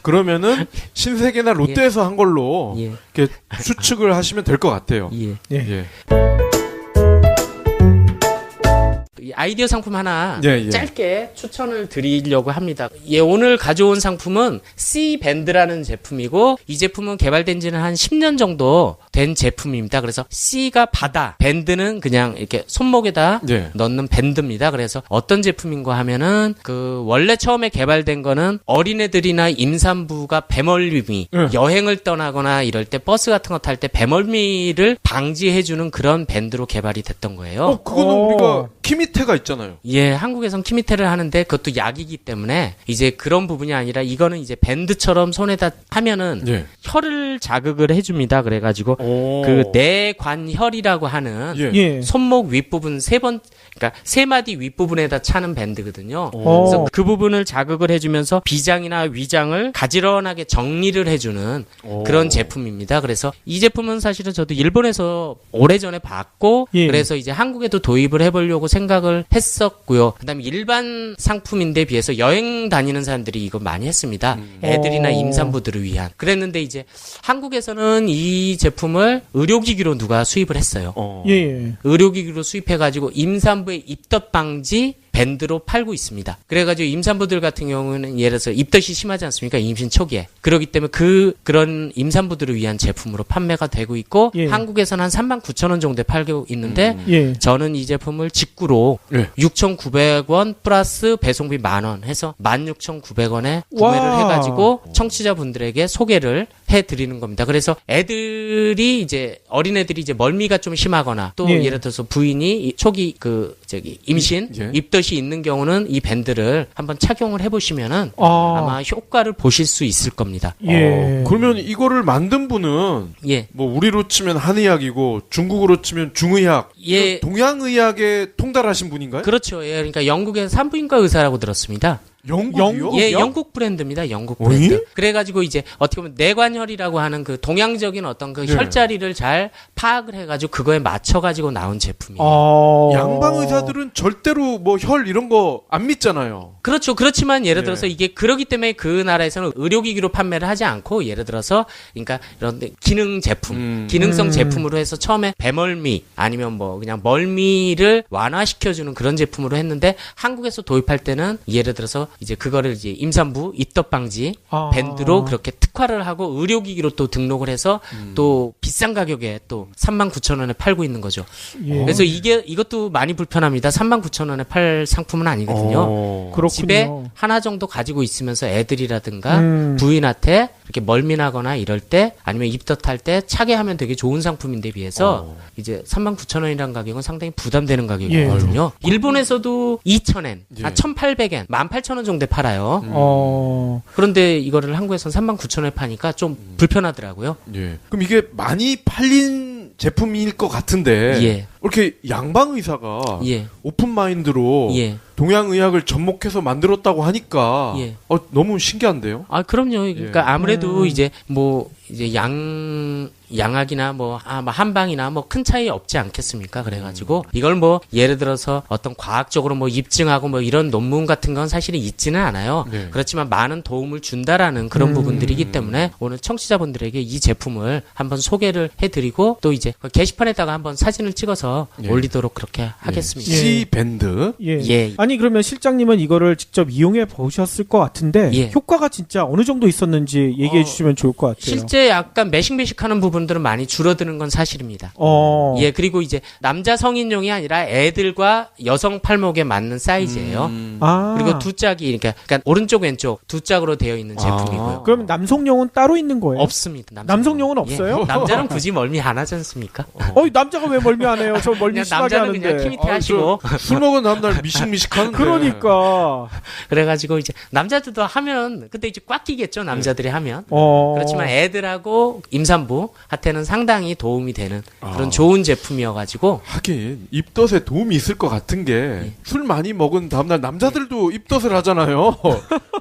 그러면은 신세계나 롯데에서 한 걸로 예. 이렇게 추측을 하시면 될 것 같아요. 예. 예. 이 아이디어 상품 하나 예. 짧게 추천을 드리려고 합니다. 오늘 가져온 상품은 C-밴드라는 제품이고 이 제품은 개발된 지는 한 10년 정도 된 제품입니다. 그래서 C가 바다, 밴드는 그냥 이렇게 손목에다 예. 넣는 밴드입니다. 그래서 어떤 제품인가 하면은 원래 처음에 개발된 거는 어린애들이나 임산부가 배멀미, 여행을 떠나거나 이럴 때 버스 같은 거 탈 때 배멀미를 방지해주는 그런 밴드로 개발이 됐던 거예요. 그거는 우리가 키미테가 있잖아요. 예, 한국에선 키미테를 하는데 그것도 약이기 때문에 이제 그런 부분이 아니라 이거는 이제 밴드처럼 손에다 하면은 예. 혀를 자극을 해줍니다. 그래가지고 그 내관혈이라고 하는 예. 손목 윗부분 그러니까 세 마디 윗부분에다 차는 밴드거든요. 그래서 그 부분을 자극을 해주면서 비장이나 위장을 가지런하게 정리를 해주는 그런 제품입니다. 그래서 이 제품은 사실은 저도 일본에서 오래전에 봤고 그래서 이제 한국에도 도입을 해보려고 생각을 했었고요. 그다음에 일반 상품인데 비해서 여행 다니는 사람들이 이거 많이 했습니다. 애들이나 임산부들을 위한. 그랬는데 이제 한국에서는 이 제품을 의료기기로 누가 수입을 했어요. 예. 의료기기로 수입해가지고 임산부의 입덧 방지 밴드로 팔고 있습니다. 그래가지고 임산부들 같은 경우는 예를 들어서 입덧이 심하지 않습니까? 임신 초기에. 그렇기 때문에 그런 임산부들을 위한 제품으로 판매가 되고 있고 한국에서는 한 39,000원 정도에 팔고 있는데 저는 이 제품을 직구로 6,900원 플러스 배송비 10,000원 해서 16,900원에 구매를 해가지고 청취자분들에게 소개를 해드리는 겁니다. 그래서 어린애들이 이제 멀미가 좀 심하거나 또 예를 들어서 부인이 초기 임신 입덧이 있는 경우는 이 밴드를 한번 착용을 해보시면은 아마 효과를 보실 수 있을 겁니다. 그러면 이거를 만든 분은 뭐 우리로 치면 한의학이고 중국으로 치면 중의학, 동양의학에 통달하신 분인가요? 그렇죠. 그러니까 영국의 산부인과 의사라고 들었습니다. 영국이요? 영국 브랜드입니다. 영국 브랜드. 그래가지고 이제 어떻게 보면 내관혈이라고 하는 그 동양적인 어떤 그 혈자리를 잘 파악을 해가지고 그거에 맞춰가지고 나온 제품이에요. 양방 의사들은 절대로 뭐 혈 이런 거 안 믿잖아요. 그렇죠. 그렇지만 예를 들어서 이게 그러기 때문에 그 나라에서는 의료기기로 판매를 하지 않고 예를 들어서 그러니까 이런 기능 제품, 기능성 제품으로 해서 처음에 배멀미 아니면 뭐 그냥 멀미를 완화시켜주는 그런 제품으로 했는데 한국에서 도입할 때는 예를 들어서 이제 그거를 이제 임산부 입덧 방지 아. 밴드로 그렇게 특화를 하고 의료기기로 또 등록을 해서 또 비싼 가격에 또 39,000원에 팔고 있는 거죠. 예. 그래서 이것도 많이 불편합니다. 39,000원에 팔 상품은 아니거든요. 그렇군요. 집에 하나 정도 가지고 있으면서 애들이라든가 음. 부인한테 이렇게 멀미나거나 이럴 때 아니면 입덧할 때 차게 하면 되게 좋은 상품인데 비해서 이제 39,000원이라는 가격은 상당히 부담되는 가격이거든요. 일본에서도 2,000엔, 예. 1,800엔, 18,000원 정도에 팔아요. 그런데 이거를 한국에서는 39,000원에 파니까 좀 불편하더라고요. 예. 그럼 이게 많이 팔린 제품일 것 같은데 예. 이렇게 양방 의사가 예. 오픈 마인드로 예. 동양의학을 접목해서 만들었다고 하니까 예. 너무 신기한데요. 아, 그럼요. 그러니까 예. 아무래도 이제 뭐 이제 양학이나 뭐 한방이나 뭐 큰 차이 없지 않겠습니까? 그래가지고 이걸 뭐 예를 들어서 어떤 과학적으로 뭐 입증하고 뭐 이런 논문 같은 건 사실은 있지는 않아요. 네. 그렇지만 많은 도움을 준다라는 그런 부분들이기 때문에 오늘 청취자분들에게 이 제품을 한번 소개를 해드리고 또 이제 그 게시판에다가 한번 사진을 찍어서 예. 올리도록 그렇게 하겠습니다. C 밴드. 예. 예. 아니 그러면 실장님은 이거를 직접 이용해 보셨을 것 같은데 예. 효과가 진짜 어느 정도 있었는지 얘기해 주시면 좋을 것 같아요. 실제 약간 매식매식하는 부분들은 많이 줄어드는 건 사실입니다. 예, 그리고 이제 남자 성인용이 아니라 애들과 여성 팔목에 맞는 사이즈예요. 아. 그리고 두 짝이 그러니까 오른쪽 왼쪽 두 짝으로 되어 있는 제품이고요. 그럼 남성용은 따로 있는 거예요? 없습니다. 남성용은 없어요? 예, 남자는 굳이 멀미 안 하지 않습니까? 남자가 왜 멀미 안 해요? 저 멀미 그냥 심하게 남자는 하는데. 그냥 키미테 하시고 술 먹은 다음날 미식미식 하는데. 그러니까. 그래가지고 이제 남자들도 하면 근데 이제 꽉 끼겠죠. 남자들이 하면. 어. 그렇지만 애들하고 임산부한테는 상당히 도움이 되는 그런 좋은 제품이어가지고 하긴 입덧에 도움이 있을 것 같은 게 술 많이 먹은 다음날 남자들도 입덧을 하잖아요.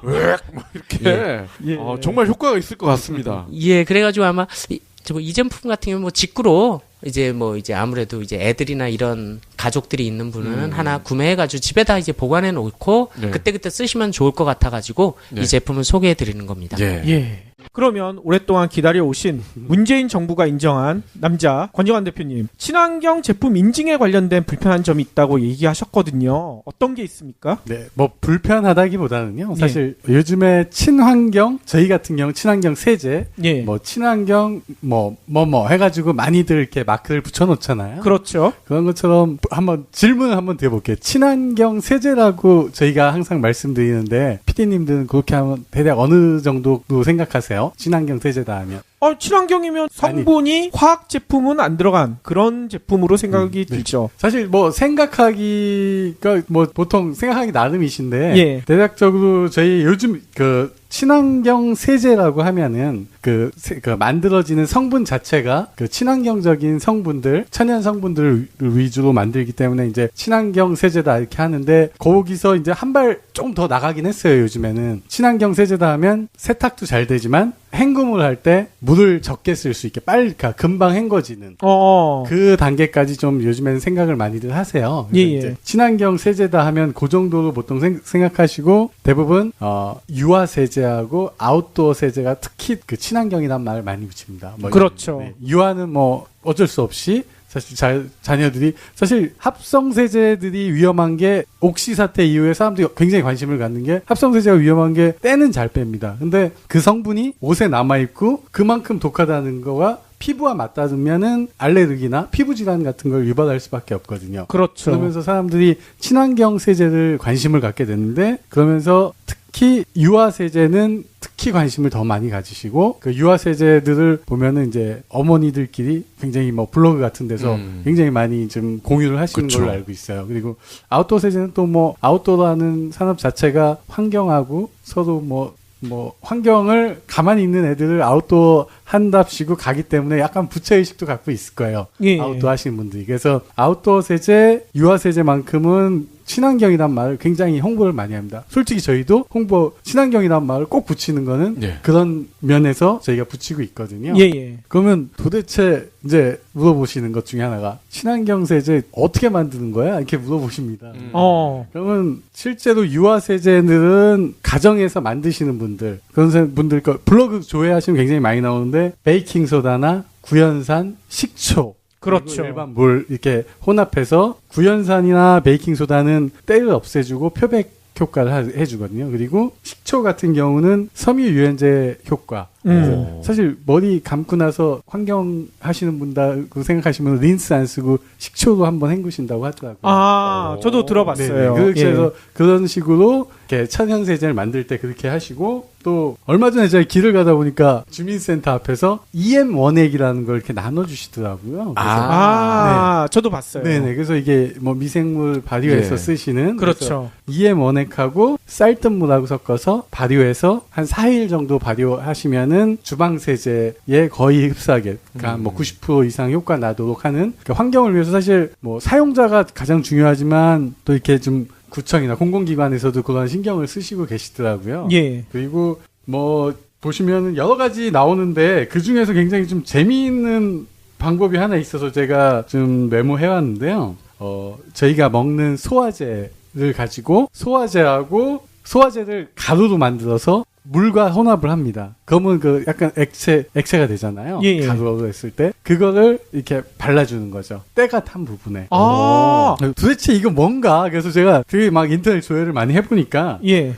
으악 막 이렇게. 예. 정말 효과가 있을 것 같습니다. 예, 그래가지고 아마 이 제품 같은 경우는 뭐 직구로 이제 아무래도 이제 애들이나 이런 가족들이 있는 분은 하나 구매해가지고 집에다 이제 보관해 놓고 네. 그때그때 쓰시면 좋을 것 같아가지고 네. 이 제품을 소개해 드리는 겁니다. 예. 예. 그러면 오랫동안 기다려 오신 문재인 정부가 인정한 남자 권정환 대표님, 친환경 제품 인증에 관련된 불편한 점이 있다고 얘기하셨거든요. 어떤 게 있습니까? 네, 뭐 불편하다기보다는요. 사실 요즘에 친환경, 저희 같은 경우 친환경 세제, 예. 뭐 친환경 뭐 해가지고 많이들 이렇게 마크를 붙여놓잖아요. 그렇죠. 그런 것처럼 한번 질문을 한번 드려볼게요. 친환경 세제라고 저희가 항상 말씀드리는데 PD님들은 그렇게 하면 대략 어느 정도로 생각하세요? 친환경 세제다 하면. 친환경이면 성분이 화학 제품은 안 들어간 그런 제품으로 생각이 네. 들죠. 사실 뭐 생각하기가 뭐 보통 생각하기 나름이신데 예. 대략적으로 저희 요즘 그 친환경 세제라고 하면은 그 만들어지는 성분 자체가 그 친환경적인 성분들, 천연 성분들을 위주로 만들기 때문에 이제 친환경 세제다 이렇게 하는데 거기서 이제 한 발 좀 더 나가긴 했어요. 요즘에는 친환경 세제다 하면 세탁도 잘 되지만 헹굼을 할 때 물을 적게 쓸 수 있게 그러니까 금방 헹궈지는 그 단계까지 좀 요즘에는 생각을 많이들 하세요. 예, 이제 친환경 세제다 하면 그 정도로 보통 생각하시고 대부분 유화 세제하고 아웃도어 세제가 특히 그 친환경이란 말을 많이 붙입니다. 뭐 그렇죠. 유화는 뭐 어쩔 수 없이 사실 자녀들이 사실 합성 세제들이 위험한 게 옥시 사태 이후에 사람들이 굉장히 관심을 갖는 게 합성 세제가 위험한 게 때는 잘 뺍니다. 근데 그 성분이 옷에 남아 있고 그만큼 독하다는 거가 피부와 맞닿으면은 알레르기나 피부 질환 같은 걸 유발할 수밖에 없거든요. 그렇죠. 그러면서 사람들이 친환경 세제를 관심을 갖게 되는데 그러면서 특히 유화 세제는 특히 관심을 더 많이 가지시고 그 유화 세제들을 보면은 이제 어머니들끼리 굉장히 뭐 블로그 같은 데서 굉장히 많이 좀 공유를 하시는 그쵸. 걸로 알고 있어요. 그리고 아웃도어 세제는 또 뭐 아웃도어라는 산업 자체가 환경하고 서로 뭐 환경을 가만히 있는 애들을 아웃도어 한답시고 가기 때문에 약간 부채의식도 갖고 있을 거예요. 예. 아웃도어 하시는 분들이. 그래서 아웃도어 세제, 유화 세제만큼은 친환경이란 말을 굉장히 홍보를 많이 합니다. 솔직히 저희도 친환경이란 말을 꼭 붙이는 거는 예. 그런 면에서 저희가 붙이고 있거든요. 예. 그러면 도대체 이제 물어보시는 것 중에 하나가 친환경 세제 어떻게 만드는 거야? 이렇게 물어보십니다. 그러면 실제로 유화 세제들은 가정에서 만드시는 분들, 그런 분들 블로그 조회하시면 굉장히 많이 나오는데 베이킹 소다나 구연산, 식초 그렇죠. 그리고 일반 물 이렇게 혼합해서 구연산이나 베이킹 소다는 때를 없애주고 효과를 해주거든요. 그리고 식초 같은 경우는 섬유유연제 효과. 사실 머리 감고 나서 환경 하시는 분다고 생각하시면 린스 안 쓰고 식초로 한번 헹구신다고 하더라고요. 아, 저도 들어봤어요. 네네. 그래서 예. 그런 식으로 이렇게 천연 세제를 만들 때 그렇게 하시고 또 얼마 전에 제가 길을 가다 보니까 주민센터 앞에서 EM 원액이라는 걸 이렇게 나눠주시더라고요. 그래서 저도 봤어요. 네네. 그래서 이게 뭐 미생물 발효해서 예. 쓰시는 그렇죠. EM 원액하고 쌀뜨물하고 섞어서 발효해서 한 4일 정도 발효하시면은 주방 세제에 거의 흡사하게 그러니까 뭐 90% 이상 효과 나도록 하는 그러니까 환경을 위해서 사실 뭐 사용자가 가장 중요하지만 또 이렇게 좀 구청이나 공공기관에서도 그런 신경을 쓰시고 계시더라고요. 예. 그리고 뭐 보시면은 여러 가지 나오는데 그 중에서 굉장히 좀 재미있는 방법이 하나 있어서 제가 좀 메모해왔는데요. 저희가 먹는 소화제를 가지고 소화제를 가루로 만들어서 물과 혼합을 합니다. 그러면 그 약간 액체가 되잖아요. 예, 예. 가루로 했을 때 그거를 이렇게 발라주는 거죠. 때가 탄 부분에. 도대체 이거 뭔가? 그래서 제가 되게 막 인터넷 조회를 많이 해보니까 예.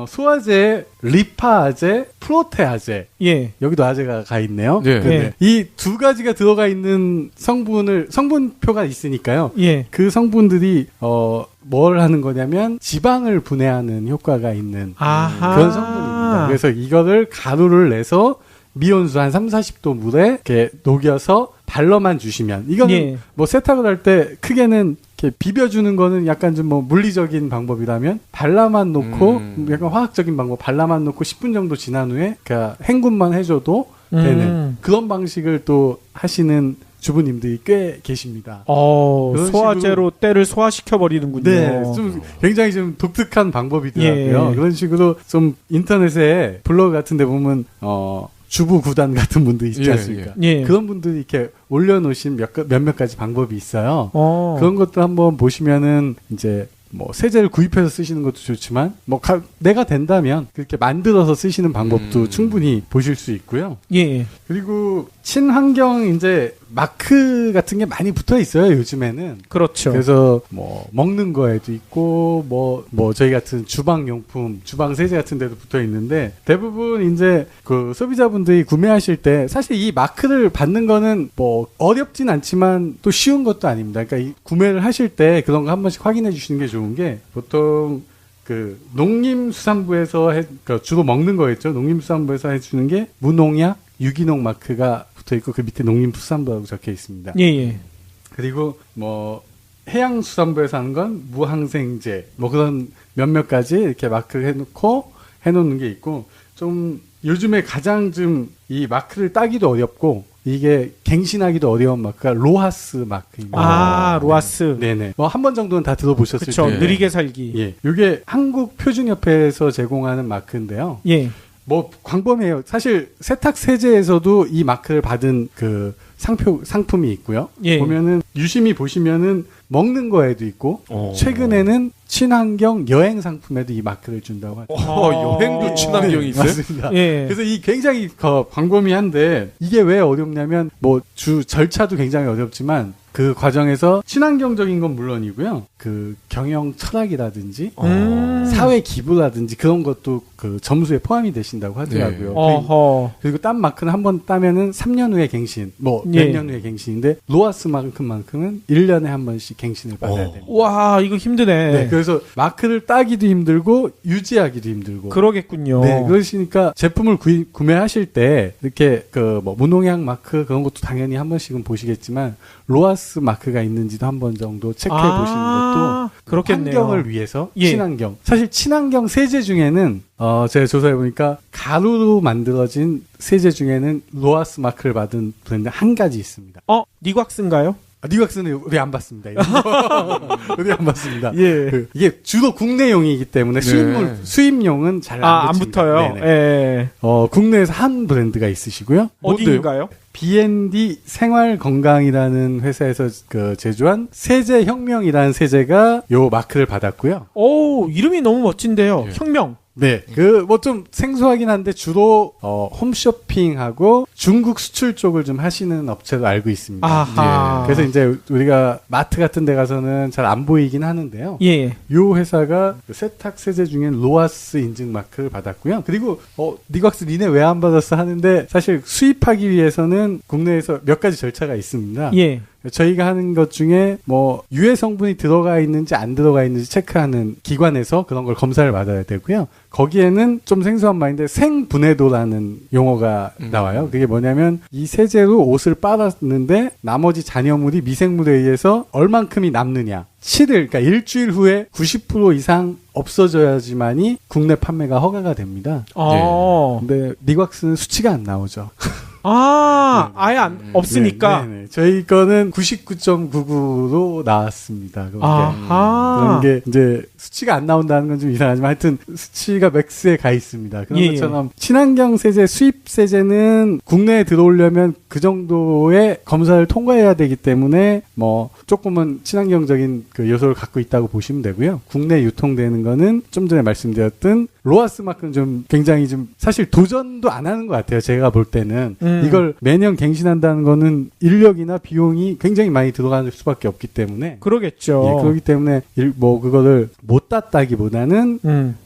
소화제, 리파아제, 프로테아제. 예. 여기도 아제가 가 있네요. 예. 근데 이 두 가지가 들어가 있는 성분표가 있으니까요. 예. 그 성분들이 뭘 하는 거냐면 지방을 분해하는 효과가 있는 아하. 그런 성분입니다. 그래서 이거를 가루를 내서 미온수 한 30-40도 물에 이렇게 녹여서 발라만 주시면 이거는 예. 뭐 세탁을 할 때 크게는 이렇게 비벼주는 거는 약간 좀 뭐 물리적인 방법이라면 발라만 놓고 약간 화학적인 방법 발라만 놓고 10분 정도 지난 후에 그러니까 헹군만 해줘도 되는 그런 방식을 또 하시는 주부님들이 꽤 계십니다. 그런 소화제로 때를 소화시켜 버리는군요. 네, 좀 굉장히 좀 독특한 방법이더라고요. 예. 그런 식으로 좀 인터넷에 블로그 같은 데 보면 주부 구단 같은 분들 있지 예, 않습니까? 예. 그런 분들이 이렇게 올려놓으신 몇몇 가지 방법이 있어요. 어. 그런 것도 한번 보시면은 이제 뭐 세제를 구입해서 쓰시는 것도 좋지만 뭐 내가 된다면 그렇게 만들어서 쓰시는 방법도 충분히 보실 수 있고요. 예. 그리고 친환경 이제 마크 같은 게 많이 붙어 있어요, 요즘에는. 그렇죠. 그래서 뭐 먹는 거에도 있고 뭐 저희 같은 주방용품, 주방 세제 같은 데도 붙어 있는데 대부분 이제 그 소비자분들이 구매하실 때 사실 이 마크를 받는 거는 뭐 어렵진 않지만 또 쉬운 것도 아닙니다. 그러니까 이 구매를 하실 때 그런 거 한 번씩 확인해 주시는 게 좋은 게 보통 그 농림수산부에서 그러니까 주로 먹는 거였죠. 농림수산부에서 해주는 게 무농약, 유기농 마크가 붙어 있고 그 밑에 농림수산부라고 적혀 있습니다. 예. 그리고 뭐 해양수산부에서 하는 건 무항생제 뭐 그런 몇몇 가지 이렇게 마크를 해놓는 게 있고 좀 요즘에 가장 좀 이 마크를 따기도 어렵고 이게 갱신하기도 어려운 마크가 로하스 마크입니다. 로하스. 네네. 뭐 한 번 정도는 다 들어보셨을 그렇죠. 텐데. 느리게 살기. 예. 이게 한국표준협회에서 제공하는 마크인데요. 예. 뭐 광범해요. 사실 세탁 세제에서도 이 마크를 받은 그 상품이 있고요. 예. 보면은 유심히 보시면은 먹는 거에도 있고 최근에는 친환경 여행 상품에도 이 마크를 준다고 하죠. 여행도 친환경이 있어요? 맞습니다. 예. 그래서 이 굉장히 광범위한데 이게 왜 어렵냐면 뭐 절차도 굉장히 어렵지만 그 과정에서 친환경적인 건 물론이고요. 그 경영 철학이라든지 사회 기부라든지 그런 것도 그 점수에 포함이 되신다고 하더라고요. 어허. 그리고 딴 마크는 한번 따면은 3년 후에 갱신, 뭐 몇 예. 년 후에 갱신인데 로하스만큼은 1년에 한 번씩 갱신을 받아야 됩니다. 와, 이거 힘드네. 네, 그래서 마크를 따기도 힘들고 유지하기도 힘들고. 그러겠군요. 네, 그러시니까 제품을 구매하실 때 이렇게 그 뭐 무농약 마크 그런 것도 당연히 한 번씩은 보시겠지만 로하스 마크가 있는지도 한 번 정도 체크해 보시는 것도 그렇겠네요. 환경을 위해서 예. 친환경. 사실 친환경 세제 중에는 제가 조사해 보니까 가루로 만들어진 세제 중에는 로하스 마크를 받은 브랜드 한 가지 있습니다. 니곽스인가요? 니왁스는 우리 안 받습니다. 우리 안 받습니다. 예. 이게 주로 국내용이기 때문에 수입용은 잘 안 안 붙어요. 네네. 예. 국내에서 한 브랜드가 있으시고요. 어디인가요? B&D 생활건강이라는 회사에서 그 제조한 세제혁명이라는 세제가 요 마크를 받았고요. 오, 이름이 너무 멋진데요. 혁명. 네, 그 뭐 좀 생소하긴 한데 주로 홈쇼핑하고 중국 수출 쪽을 좀 하시는 업체로 알고 있습니다. 아하. 그래서 이제 우리가 마트 같은 데 가서는 잘 안 보이긴 하는데요. 예. 요 회사가 그 세탁 세제 중엔 로아스 인증 마크를 받았고요. 그리고 니곽스 니네 왜 안 받았어 하는데 사실 수입하기 위해서는 국내에서 몇 가지 절차가 있습니다. 예. 저희가 하는 것 중에 뭐 유해 성분이 들어가 있는지 안 들어가 있는지 체크하는 기관에서 그런 걸 검사를 받아야 되고요. 거기에는 좀 생소한 말인데 생분해도라는 용어가 나와요. 그게 뭐냐면 이 세제로 옷을 빨았는데 나머지 잔여물이 미생물에 의해서 얼만큼이 남느냐. 7일, 그러니까 일주일 후에 90% 이상 없어져야지만이 국내 판매가 허가가 됩니다. 근데 니곽스는 수치가 안 나오죠. 아예 없으니까. 네네. 저희 거는 99.99로 나왔습니다. 아하. 그런 게 이제 수치가 안 나온다는 건 좀 이상하지만 하여튼 수치가 맥스에 가 있습니다. 그런 예. 것처럼 친환경 세제, 수입 세제는 국내에 들어오려면 그 정도의 검사를 통과해야 되기 때문에 뭐 조금은 친환경적인 그 요소를 갖고 있다고 보시면 되고요. 국내에 유통되는 거는 좀 전에 말씀드렸던 로아스 마크는 좀 굉장히 좀 사실 도전도 안 하는 것 같아요. 제가 볼 때는 이걸 매년 갱신한다는 거는 인력이나 비용이 굉장히 많이 들어갈 수밖에 없기 때문에 그러겠죠. 예, 그렇기 때문에 뭐 그거를 못 땄다기보다는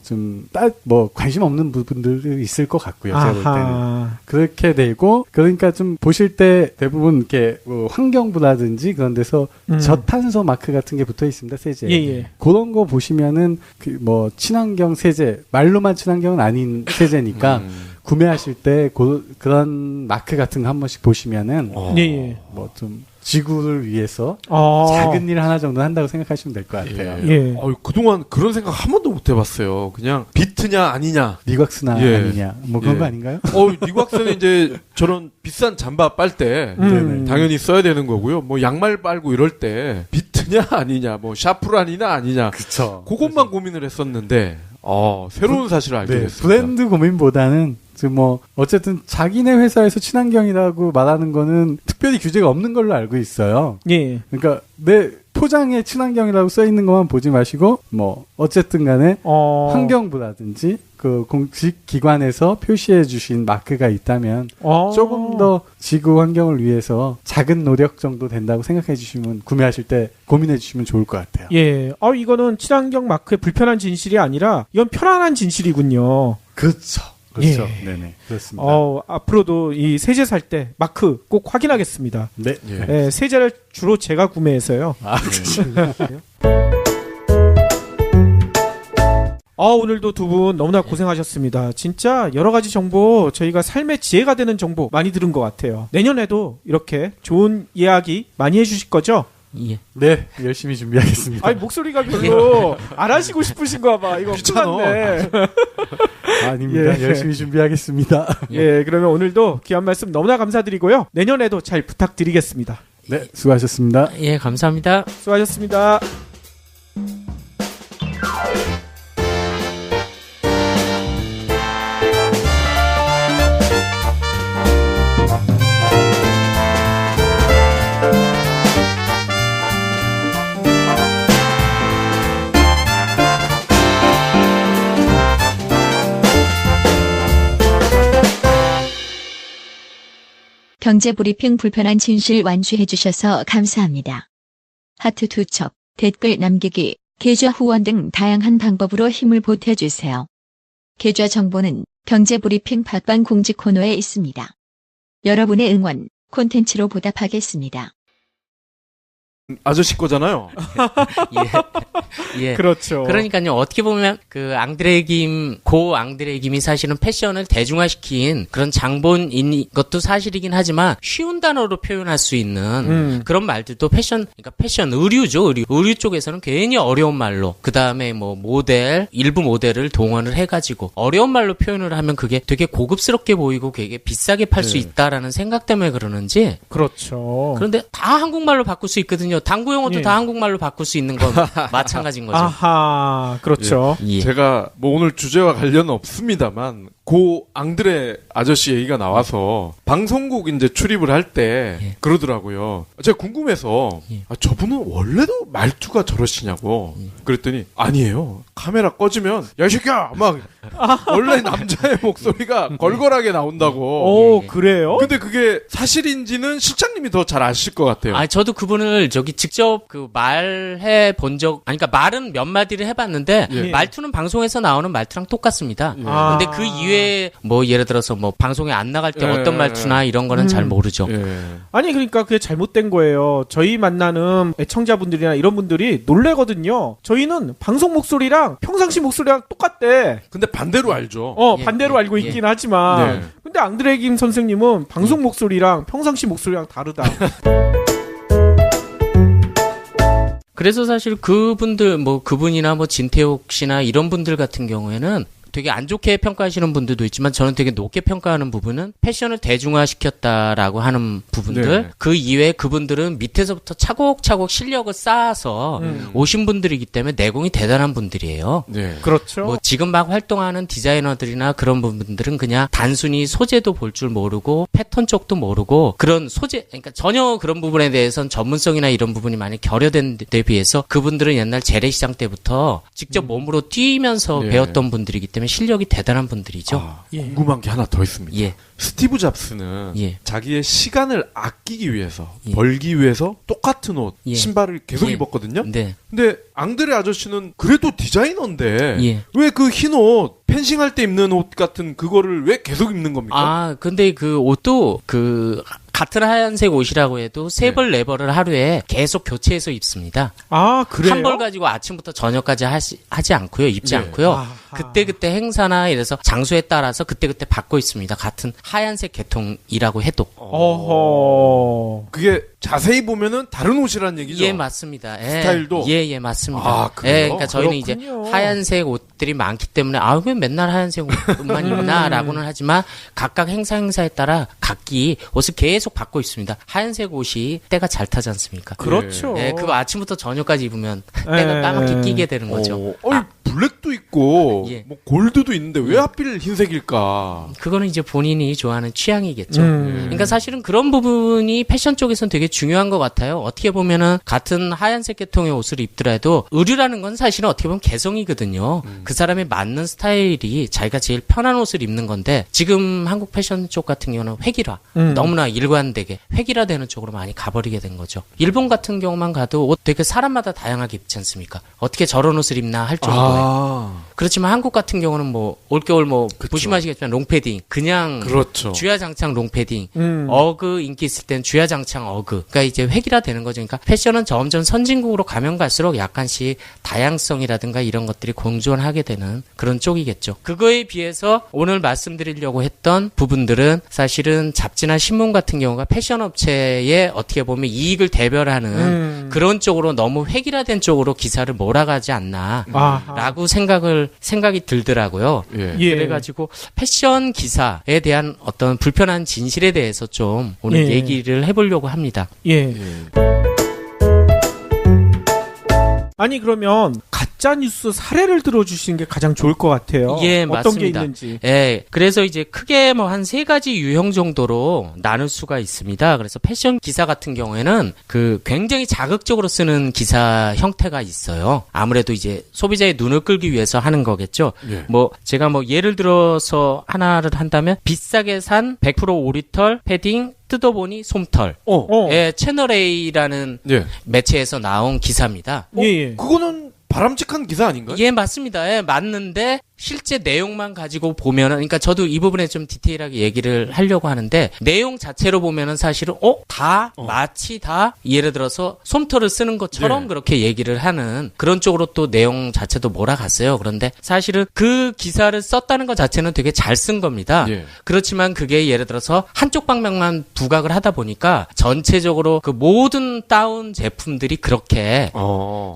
좀 뭐 관심 없는 부분들이 있을 것 같고요. 제가 볼 때는 그렇게 되고 그러니까 좀 보실 때 대부분 이렇게 뭐 환경부라든지 그런 데서 저탄소 마크 같은 게 붙어 있습니다. 세제에. 예. 그런 거 보시면은 그 뭐 친환경 세제 말로만 친환경은 아닌 세제니까 구매하실 때 그런 마크 같은 거 한 번씩 보시면은 예. 뭐 좀 지구를 위해서 작은 일 하나 정도 한다고 생각하시면 될 것 같아요. 예. 그동안 그런 생각 한 번도 못 해봤어요. 그냥 비트냐 아니냐. 니곽스나 예. 아니냐 뭐 그런 예. 거 아닌가요? 니곽스는 이제 저런 비싼 잠바 빨 때 당연히 써야 되는 거고요. 뭐 양말 빨고 이럴 때 비트냐 아니냐, 뭐 샤프란이냐 아니냐. 그쵸. 그것만 고민을 했었는데 새로운 사실을 알게 됐습니다. 브랜드 고민보다는 지금 뭐 어쨌든 자기네 회사에서 친환경이라고 말하는 거는 특별히 규제가 없는 걸로 알고 있어요. 예. 그러니까 내 포장에 친환경이라고 써 있는 것만 보지 마시고 뭐 어쨌든 간에 환경부라든지 그 공식 기관에서 표시해 주신 마크가 있다면 조금 더 지구 환경을 위해서 작은 노력 정도 된다고 생각해 주시면 구매하실 때 고민해 주시면 좋을 것 같아요. 예. 이거는 친환경 마크의 불편한 진실이 아니라 이건 편안한 진실이군요. 그렇죠. 그렇죠. 예. 네네. 그렇습니다. 앞으로도 이 세제 살 때 마크 꼭 확인하겠습니다. 네. 예, 세제를 주로 제가 구매해서요. 그렇죠. 오늘도 두 분 너무나 고생하셨습니다. 진짜 여러 가지 정보, 저희가 삶의 지혜가 되는 정보 많이 들은 것 같아요. 내년에도 이렇게 좋은 이야기 많이 해주실 거죠? 예. 네, 열심히 준비하겠습니다. 아니, 목소리가 별로 안 하시고 싶으신가 봐. 이거 끝났네. 아닙니다. 예. 열심히 준비하겠습니다. 예, 그러면 오늘도 귀한 말씀 너무나 감사드리고요. 내년에도 잘 부탁드리겠습니다. 네, 수고하셨습니다. 예, 감사합니다. 수고하셨습니다. 경제브리핑 불편한 진실 완수해 주셔서 감사합니다. 하트 투척, 댓글 남기기, 계좌 후원 등 다양한 방법으로 힘을 보태주세요. 계좌 정보는 경제브리핑 팟빵 공지 코너에 있습니다. 여러분의 응원, 콘텐츠로 보답하겠습니다. 아저씨 거잖아요. 예. 그렇죠. 그러니까요, 어떻게 보면 그 고 앙드레 김이 사실은 패션을 대중화시킨 그런 장본인 것도 사실이긴 하지만 쉬운 단어로 표현할 수 있는 그런 말들도 그러니까 패션 의류죠. 의류 쪽에서는 괜히 어려운 말로, 그 다음에 뭐 일부 모델을 동원을 해가지고 어려운 말로 표현을 하면 그게 되게 고급스럽게 보이고 되게 비싸게 팔 수 있다라는 생각 때문에 그러는지. 그렇죠. 그런데 다 한국말로 바꿀 수 있거든요. 당구 용어도 예. 다 한국말로 바꿀 수 있는 건 마찬가지인 거죠. 아하, 그렇죠. 예. 제가 뭐 오늘 주제와 관련은 없습니다만 고 앙드레 아저씨 얘기가 나와서 방송국 이제 출입을 할 때 그러더라고요. 제가 궁금해서 저분은 원래도 말투가 저러시냐고 그랬더니 아니에요. 카메라 꺼지면 야 이 새끼야 막 원래 남자의 목소리가 걸걸하게 나온다고. 오, 그래요? 근데 그게 사실인지는 실장님이 더 잘 아실 것 같아요. 아, 저도 그분을 직접 말해 본 그러니까 말은 몇 마디를 해봤는데, 예. 말투는 방송에서 나오는 말투랑 똑같습니다. 아. 근데 그 이외에 예를 들어서 방송에 안 나갈 때 예, 어떤 말투나 이런 거는 잘 모르죠. 예. 아니 그러니까 그게 잘못된 거예요. 저희 만나는 애청자분들이나 이런 분들이 놀래거든요. 저희는 방송 목소리랑 평상시 목소리랑 똑같대. 근데 반대로 알죠. 예, 반대로 예, 알고 예. 있긴 하지만 네. 근데 앙드레 김 선생님은 방송 목소리랑 평상시 목소리랑 다르다. 그래서 사실 그분들 그분이나 진태욱 씨나 이런 분들 같은 경우에는 되게 안 좋게 평가하시는 분들도 있지만 저는 되게 높게 평가하는 부분은 패션을 대중화시켰다라고 하는 부분들. 네. 그 이외에 그분들은 밑에서부터 차곡차곡 실력을 쌓아서 오신 분들이기 때문에 내공이 대단한 분들이에요. 네. 그렇죠. 지금 막 활동하는 디자이너들이나 그런 분들은 그냥 단순히 소재도 볼 줄 모르고 패턴 쪽도 모르고 그런 소재, 그러니까 전혀 그런 부분에 대해서는 전문성이나 이런 부분이 많이 결여된 데 비해서 그분들은 옛날 재래시장 때부터 직접 몸으로 뛰면서 네. 배웠던 분들이기 때문에 실력이 대단한 분들이죠. 아, 궁금한 게 하나 더 있습니다. 예. 스티브 잡스는 예. 자기의 시간을 아끼기 위해서 예. 벌기 위해서 똑같은 옷, 예. 신발을 계속 예. 입었거든요. 네. 근데 앙드레 아저씨는 그래도 디자이너인데 예. 왜 그 흰 옷, 펜싱할 때 입는 옷 같은 그거를 왜 계속 입는 겁니까? 아, 근데 그 옷도 같은 하얀색 옷이라고 해도 세 벌 네 벌을 하루에 계속 교체해서 입습니다. 아, 그래요? 한 벌 가지고 아침부터 저녁까지 하지 않고요. 입지 네. 않고요. 아하. 그때그때 행사나 이래서 장소에 따라서 그때그때 바꿔 있습니다. 같은 하얀색 계통이라고 해도. 어허. 그게 자세히 보면은 다른 옷이란 얘기죠. 예, 맞습니다. 예. 스타일도? 예, 맞습니다. 아, 그래요? 예, 그러니까 저희는 그렇군요. 이제 하얀색 옷들이 많기 때문에 왜 맨날 하얀색 옷만 입나라고는 하지만 각각 행사에 따라 각기 옷을 계속 바꿔 있습니다. 하얀색 옷이 때가 잘 타지 않습니까? 그렇죠. 예, 그거 아침부터 저녁까지 입으면 때가 까맣게 끼게 되는 거죠. 블랙도 있고 예. 뭐 골드도 있는데 왜 하필 흰색일까? 그거는 이제 본인이 좋아하는 취향이겠죠. 음. 그러니까 사실은 그런 부분이 패션 쪽에서는 되게 중요한 것 같아요. 어떻게 보면은 같은 하얀색 계통의 옷을 입더라도 의류라는 건 사실은 어떻게 보면 개성이거든요. 그 사람에 맞는 스타일이 자기가 제일 편한 옷을 입는 건데 지금 한국 패션 쪽 같은 경우는 획일화. 너무나 일관되게 획일화되는 쪽으로 많이 가버리게 된 거죠. 일본 같은 경우만 가도 옷 되게 사람마다 다양하게 입지 않습니까? 어떻게 저런 옷을 입나 할 정도에. 그렇지만 한국 같은 경우는 올겨울 보시마시겠지만 롱패딩 그냥 그렇죠. 주야장창 롱패딩 어그 인기 있을 땐 주야장창 어그 그러니까 이제 획일화 되는 거죠. 그러니까 패션은 점점 선진국으로 가면 갈수록 약간씩 다양성이라든가 이런 것들이 공존하게 되는 그런 쪽이겠죠. 그거에 비해서 오늘 말씀드리려고 했던 부분들은 사실은 잡지나 신문 같은 경우가 패션 업체에 어떻게 보면 이익을 대별하는 그런 쪽으로 너무 획일화된 쪽으로 기사를 몰아가지 않나 아하. 라고 생각이 들더라고요. 예. 예. 그래가지고 패션 기사에 대한 어떤 불편한 진실에 대해서 좀 오늘 예. 얘기를 해보려고 합니다. 예. 아니 그러면 가짜 뉴스 사례를 들어주시는 게 가장 좋을 것 같아요. 예, 어떤 맞습니다. 게 있는지. 예, 그래서 이제 크게 한 3가지 유형 정도로 나눌 수가 있습니다. 그래서 패션 기사 같은 경우에는 굉장히 자극적으로 쓰는 기사 형태가 있어요. 아무래도 이제 소비자의 눈을 끌기 위해서 하는 거겠죠. 예. 제가 예를 들어서 하나를 한다면 비싸게 산 100% 오리털 패딩 뜯어보니 솜털. 예, 채널 A라는 예. 매체에서 나온 기사입니다. 예. 그거는 바람직한 기사 아닌가요? 예, 맞습니다. 예, 맞는데 실제 내용만 가지고 보면은, 그러니까 저도 이 부분에 좀 디테일하게 얘기를 하려고 하는데, 내용 자체로 보면은 사실은, 마치 다, 예를 들어서 솜털을 쓰는 것처럼 네. 그렇게 얘기를 하는 그런 쪽으로 또 내용 자체도 몰아갔어요. 그런데 사실은 그 기사를 썼다는 것 자체는 되게 잘 쓴 겁니다. 예. 그렇지만 그게 예를 들어서 한쪽 방면만 부각을 하다 보니까 전체적으로 그 모든 다운 제품들이 그렇게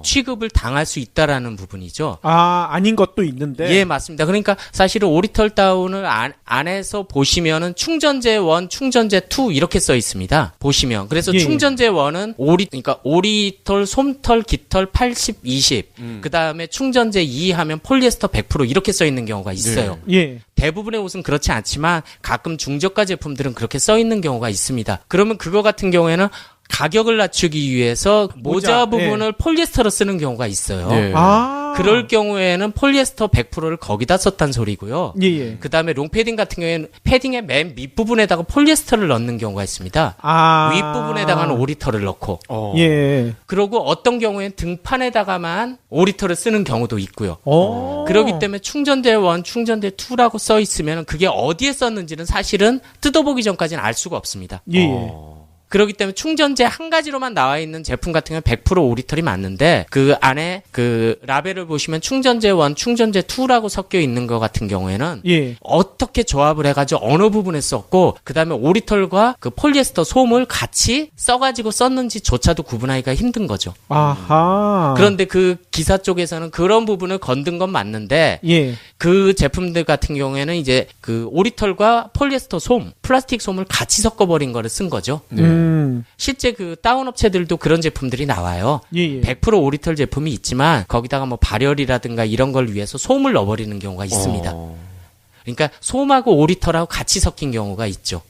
취급을 당할 수 있다라는 부분이죠. 아닌 것도 있는데. 예, 맞습니다. 그러니까 사실은 오리털 다운을 안에서 보시면은 충전재 1, 충전재 2 이렇게 써 있습니다. 보시면. 그래서 예. 충전재 1은 그러니까 오리털, 솜털, 깃털 80, 20. 그다음에 충전재 2 하면 폴리에스터 100% 이렇게 써 있는 경우가 있어요. 예. 대부분의 옷은 그렇지 않지만 가끔 중저가 제품들은 그렇게 써 있는 경우가 있습니다. 그러면 그거 같은 경우에는 가격을 낮추기 위해서 모자 모자, 부분을 폴리에스터로 쓰는 경우가 있어요. 예. 그럴 경우에는 폴리에스터 100%를 거기다 썼단 소리고요. 예. 그 다음에 롱패딩 같은 경우에는 패딩의 맨 밑부분에다가 폴리에스터를 넣는 경우가 있습니다. 윗부분에다가는 오리털을 넣고. 예. 그리고 어떤 경우에는 등판에다가만 오리털을 쓰는 경우도 있고요. 그렇기 때문에 충전재 1, 충전재 2라고 써 있으면 그게 어디에 썼는지는 사실은 뜯어보기 전까지는 알 수가 없습니다. 예. 그렇기 때문에 충전재 한 가지로만 나와 있는 제품 같은 경우는 100% 오리털이 맞는데 그 안에 그 라벨을 보시면 충전재 1, 충전재 2라고 섞여 있는 것 같은 경우에는 예. 어떻게 조합을 해가지고 어느 부분에 썼고 그 다음에 오리털과 그 폴리에스터 솜을 같이 써가지고 썼는지조차도 구분하기가 힘든 거죠. 아하. 그런데 그 기사 쪽에서는 그런 부분을 건든 건 맞는데 예. 그 제품들 같은 경우에는 이제 그 오리털과 폴리에스터 솜, 플라스틱 솜을 같이 섞어버린 거를 쓴 거죠. 실제 그 다운 업체들도 그런 제품들이 나와요. 예. 100% 오리털 제품이 있지만 거기다가 뭐 발열이라든가 이런 걸 위해서 솜을 넣어버리는 경우가 있습니다. 그러니까 솜하고 오리털하고 같이 섞인 경우가 있죠.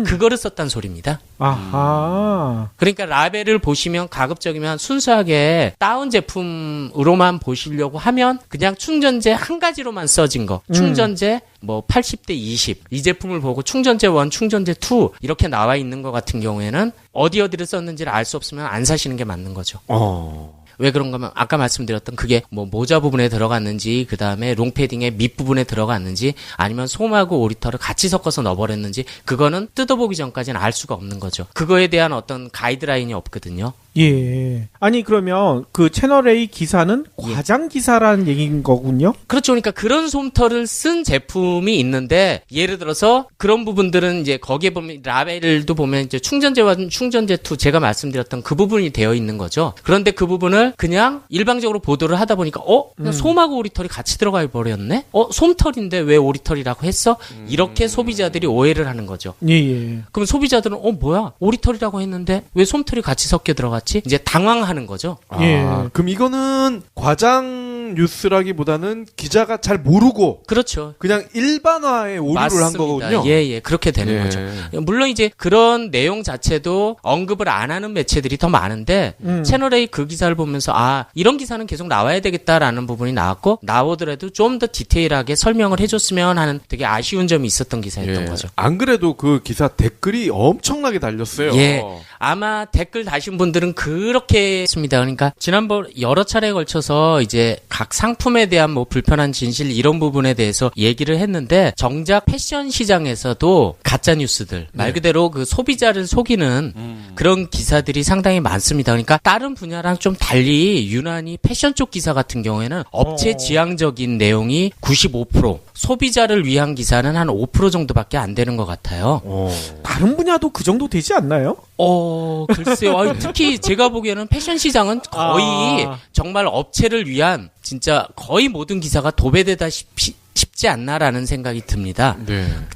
그거를 썼단 소리입니다. 아하. 그러니까 라벨을 보시면 가급적이면 순수하게 다운 제품으로만 보시려고 하면 그냥 충전재 한 가지로만 써진 거. 충전재 뭐 80대 20. 이 제품을 보고 충전재 1, 충전재 2 이렇게 나와 있는 것 같은 경우에는 어디를 썼는지를 알 수 없으면 안 사시는 게 맞는 거죠. 왜 그런가 하면 아까 말씀드렸던 그게 뭐 모자 부분에 들어갔는지 그다음에 롱패딩의 밑부분에 들어갔는지 아니면 솜하고 오리털을 같이 섞어서 넣어버렸는지 그거는 뜯어보기 전까지는 알 수가 없는 거죠. 그거에 대한 어떤 가이드라인이 없거든요. 예. 아니 그러면 그 채널A 기사는 과장 기사라는 얘기인 거군요? 그렇죠. 그러니까 그런 솜털을 쓴 제품이 있는데 예를 들어서 그런 부분들은 이제 거기에 보면 라벨도 보면 이제 충전재와 충전재 2 제가 말씀드렸던 그 부분이 되어 있는 거죠. 그런데 그 부분을 그냥 일방적으로 보도를 하다 보니까 그냥 솜하고 오리털이 같이 들어가 버렸네? 솜털인데 왜 오리털이라고 했어? 이렇게 소비자들이 오해를 하는 거죠. 예. 그럼 소비자들은 뭐야? 오리털이라고 했는데 왜 솜털이 같이 섞여 들어갔지? 이제 당황하는 거죠. 예. 그럼 이거는 과장 뉴스라기보다는 기자가 잘 모르고 그렇죠. 그냥 일반화에 오류를 맞습니다. 한 거거든요. 예, 그렇게 되는 거죠. 물론 이제 그런 내용 자체도 언급을 안 하는 매체들이 더 많은데 채널A 그 기사를 보면서 이런 기사는 계속 나와야 되겠다라는 부분이 나왔고 나오더라도 좀 더 디테일하게 설명을 해줬으면 하는 되게 아쉬운 점이 있었던 기사였던 거죠. 안 그래도 그 기사 댓글이 엄청나게 달렸어요. 예. 아마 댓글 다신 분들은 그렇게 했습니다. 그러니까 지난번 여러 차례에 걸쳐서 이제 각 상품에 대한 뭐 불편한 진실 이런 부분에 대해서 얘기를 했는데 정작 패션 시장에서도 가짜 뉴스들 말 그대로 그 소비자를 속이는 그런 기사들이 상당히 많습니다. 그러니까 다른 분야랑 좀 달리 유난히 패션 쪽 기사 같은 경우에는 업체 지향적인 내용이 95%, 소비자를 위한 기사는 한 5% 정도밖에 안 되는 것 같아요. 다른 분야도 그 정도 되지 않나요? 글쎄요. 특히 제가 보기에는 패션 시장은 거의 정말 업체를 위한 진짜 거의 모든 기사가 도배되다시피 쉽지 않나라는 생각이 듭니다.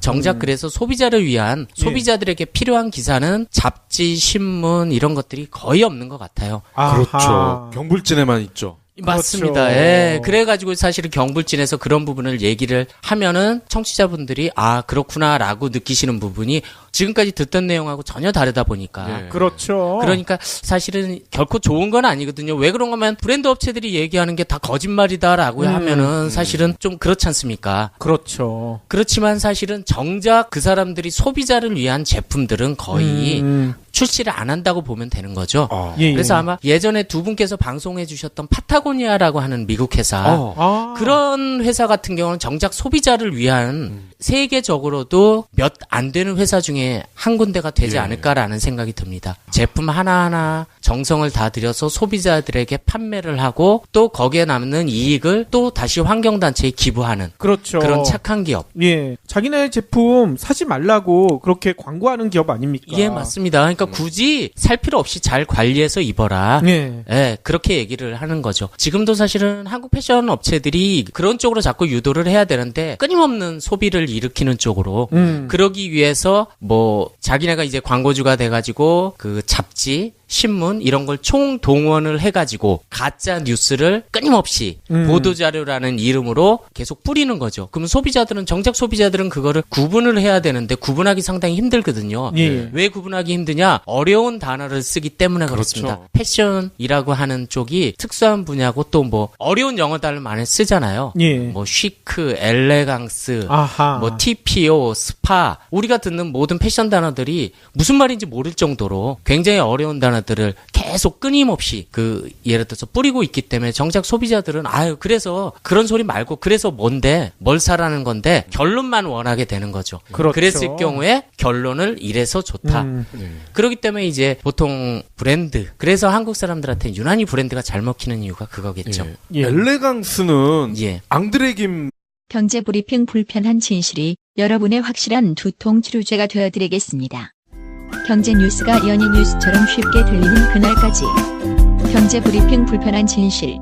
정작 그래서 소비자를 위한 소비자들에게 필요한 기사는 잡지, 신문 이런 것들이 거의 없는 것 같아요. 그렇죠. 경불진에만 있죠. 맞습니다. 그렇죠. 예. 그래가지고 사실은 경불진에서 그런 부분을 얘기를 하면은 청취자분들이 그렇구나라고 느끼시는 부분이 지금까지 듣던 내용하고 전혀 다르다 보니까. 그렇죠. 그러니까 사실은 결코 좋은 건 아니거든요. 왜 그런가 하면 브랜드 업체들이 얘기하는 게 다 거짓말이다라고 하면은 사실은 좀 그렇지 않습니까? 그렇죠. 그렇지만 사실은 정작 그 사람들이 소비자를 위한 제품들은 거의 출시를 안 한다고 보면 되는 거죠. 그래서 아마 예전에 두 분께서 방송해 주셨던 파타고니아라고 하는 미국 회사 그런 회사 같은 경우는 정작 소비자를 위한 세계적으로도 몇 안 되는 회사 중에 한 군데가 되지 않을까라는 생각이 듭니다. 제품 하나하나 정성을 다 들여서 소비자들에게 판매를 하고 또 거기에 남는 이익을 또 다시 환경단체에 기부하는 그렇죠. 그런 착한 기업. 예. 자기네 제품 사지 말라고 그렇게 광고하는 기업 아닙니까? 예, 맞습니다. 그러니까 굳이 살 필요 없이 잘 관리해서 입어라. 예, 그렇게 얘기를 하는 거죠. 지금도 사실은 한국 패션 업체들이 그런 쪽으로 자꾸 유도를 해야 되는데 끊임없는 소비를 일으키는 쪽으로 그러기 위해서 뭐 자기네가 이제 광고주가 돼가지고 그 잡지 신문 이런 걸 총동원을 해가지고 가짜 뉴스를 끊임없이 보도자료라는 이름으로 계속 뿌리는 거죠. 그럼 정작 소비자들은 그거를 구분을 해야 되는데 구분하기 상당히 힘들거든요. 예. 왜 구분하기 힘드냐? 어려운 단어를 쓰기 때문에 그렇습니다. 그렇죠. 패션이라고 하는 쪽이 특수한 분야고 또 뭐 어려운 영어 단어를 많이 쓰잖아요. 예. 뭐 쉬크, 엘레강스, 아하. 뭐 TPO, 스파 우리가 듣는 모든 패션 단어들이 무슨 말인지 모를 정도로 굉장히 어려운 단어들을 계속 끊임없이 예를 들어서 뿌리고 있기 때문에 정작 소비자들은 그래서 그런 소리 말고 그래서 뭔데 뭘 사라는 건데 결론만 원하게 되는 거죠. 그렇죠. 그랬을 경우에 결론을 이래서 좋다. 네. 그렇기 때문에 이제 보통 브랜드 그래서 한국 사람들한테 유난히 브랜드가 잘 먹히는 이유가 그거겠죠. 예. 엘레강스는 예. 앙드레김 경제 브리핑 불편한 진실이 여러분의 확실한 두통 치료제가 되어드리겠습니다. 경제 뉴스가 연예 뉴스처럼 쉽게 들리는 그날까지. 경제 브리핑 불편한 진실.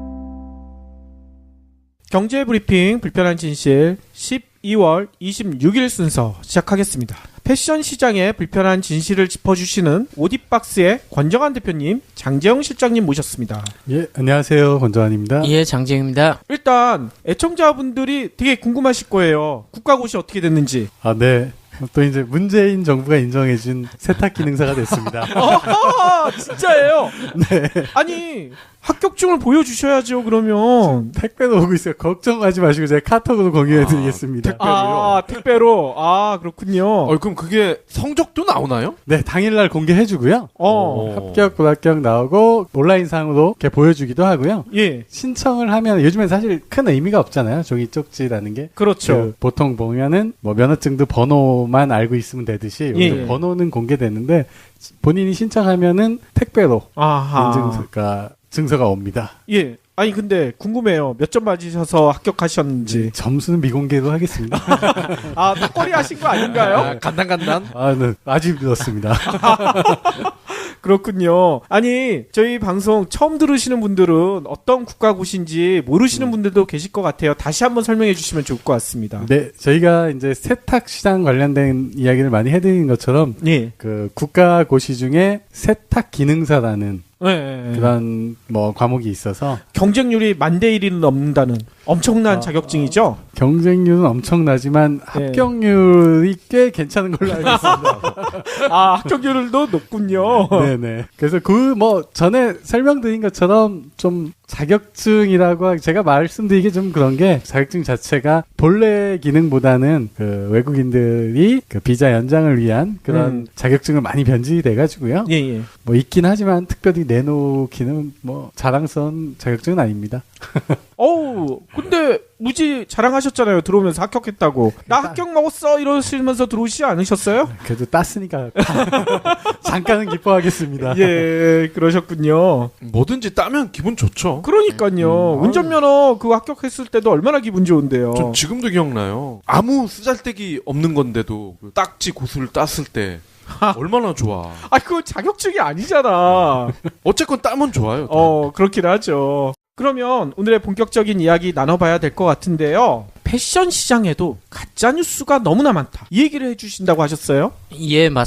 경제 브리핑 불편한 진실 12월 26일 순서 시작하겠습니다. 패션 시장의 불편한 진실을 짚어주시는 오디박스의 권정한 대표님, 장재영 실장님 모셨습니다. 예, 안녕하세요. 권정환입니다. 예, 장재입니다. 일단 애청자분들이 되게 궁금하실 거예요. 국가고시 어떻게 됐는지. 아, 네. 또 이제 문재인 정부가 인정해준 세탁 기능사가 됐습니다. 아, 진짜예요? 네. 아니, 합격증을 보여주셔야죠, 그러면. 택배도 오고 있어요. 걱정하지 마시고 제가 카톡으로 공유해드리겠습니다. 택배로요? 택배로. 아, 그렇군요. 그럼 그게 성적도 나오나요? 네, 당일날 공개해주고요. 어. 합격, 불합격 나오고 온라인상으로 이렇게 보여주기도 하고요. 예. 신청을 하면 요즘엔 사실 큰 의미가 없잖아요. 종이 쪽지라는 게. 그렇죠. 보통 보면은 뭐 면허증도 번호만 알고 있으면 되듯이 예. 번호는 공개되는데 본인이 신청하면은 택배로 아하. 증서가 옵니다. 예. 아니, 근데 궁금해요. 몇 점 맞으셔서 합격하셨는지. 점수는 미공개로 하겠습니다. 아, 탁거리 하신 거 아닌가요? 간단간단. 아, 네. 아주 늦었습니다. 그렇군요. 아니, 저희 방송 처음 들으시는 분들은 어떤 국가고시인지 모르시는 분들도 계실 것 같아요. 다시 한번 설명해 주시면 좋을 것 같습니다. 네, 저희가 이제 세탁 시장 관련된 이야기를 많이 해드린 것처럼 예. 그 국가고시 중에 세탁 기능사라는 네. 그런 뭐 과목이 있어서 경쟁률이 10,000대 1이 넘는다는 엄청난 자격증이죠. 경쟁률은 엄청나지만 네. 합격률이 꽤 괜찮은 걸로 알고 있습니다. 아, 합격률도 높군요. 네네. 그래서 전에 설명드린 것처럼 좀 자격증이라고 제가 말씀드리기 좀 그런 게 자격증 자체가 본래 기능보다는 그 외국인들이 그 비자 연장을 위한 그런 자격증을 많이 변질이 돼가지고요. 예, 예. 뭐 있긴 하지만 특별히 내놓기는 뭐 자랑스러운 자격증은 아닙니다. 어우, 근데 무지 자랑하셨잖아요. 들어오면서 합격했다고. 나 합격 먹었어 이러시면서 들어오시지 않으셨어요? 그래도 땄으니까 잠깐은 기뻐하겠습니다. 예, 그러셨군요. 뭐든지 따면 기분 좋죠. 그러니까요. 운전면허 그거 합격했을 때도 얼마나 기분 좋은데요. 전 지금도 기억나요. 아무 쓰잘데기 없는 건데도 그 딱지 고수를 땄을 때 얼마나 좋아. 아, 그거 자격증이 아니잖아. 어쨌건 따면 좋아요. 그렇긴 하죠. 그러면 오늘의 본격적인 이야기 나눠봐야 될 것 같은데요. 패션 시장에도 가짜뉴스가 너무나 많다. 이 얘기를 해주신다고 하셨어요? 예,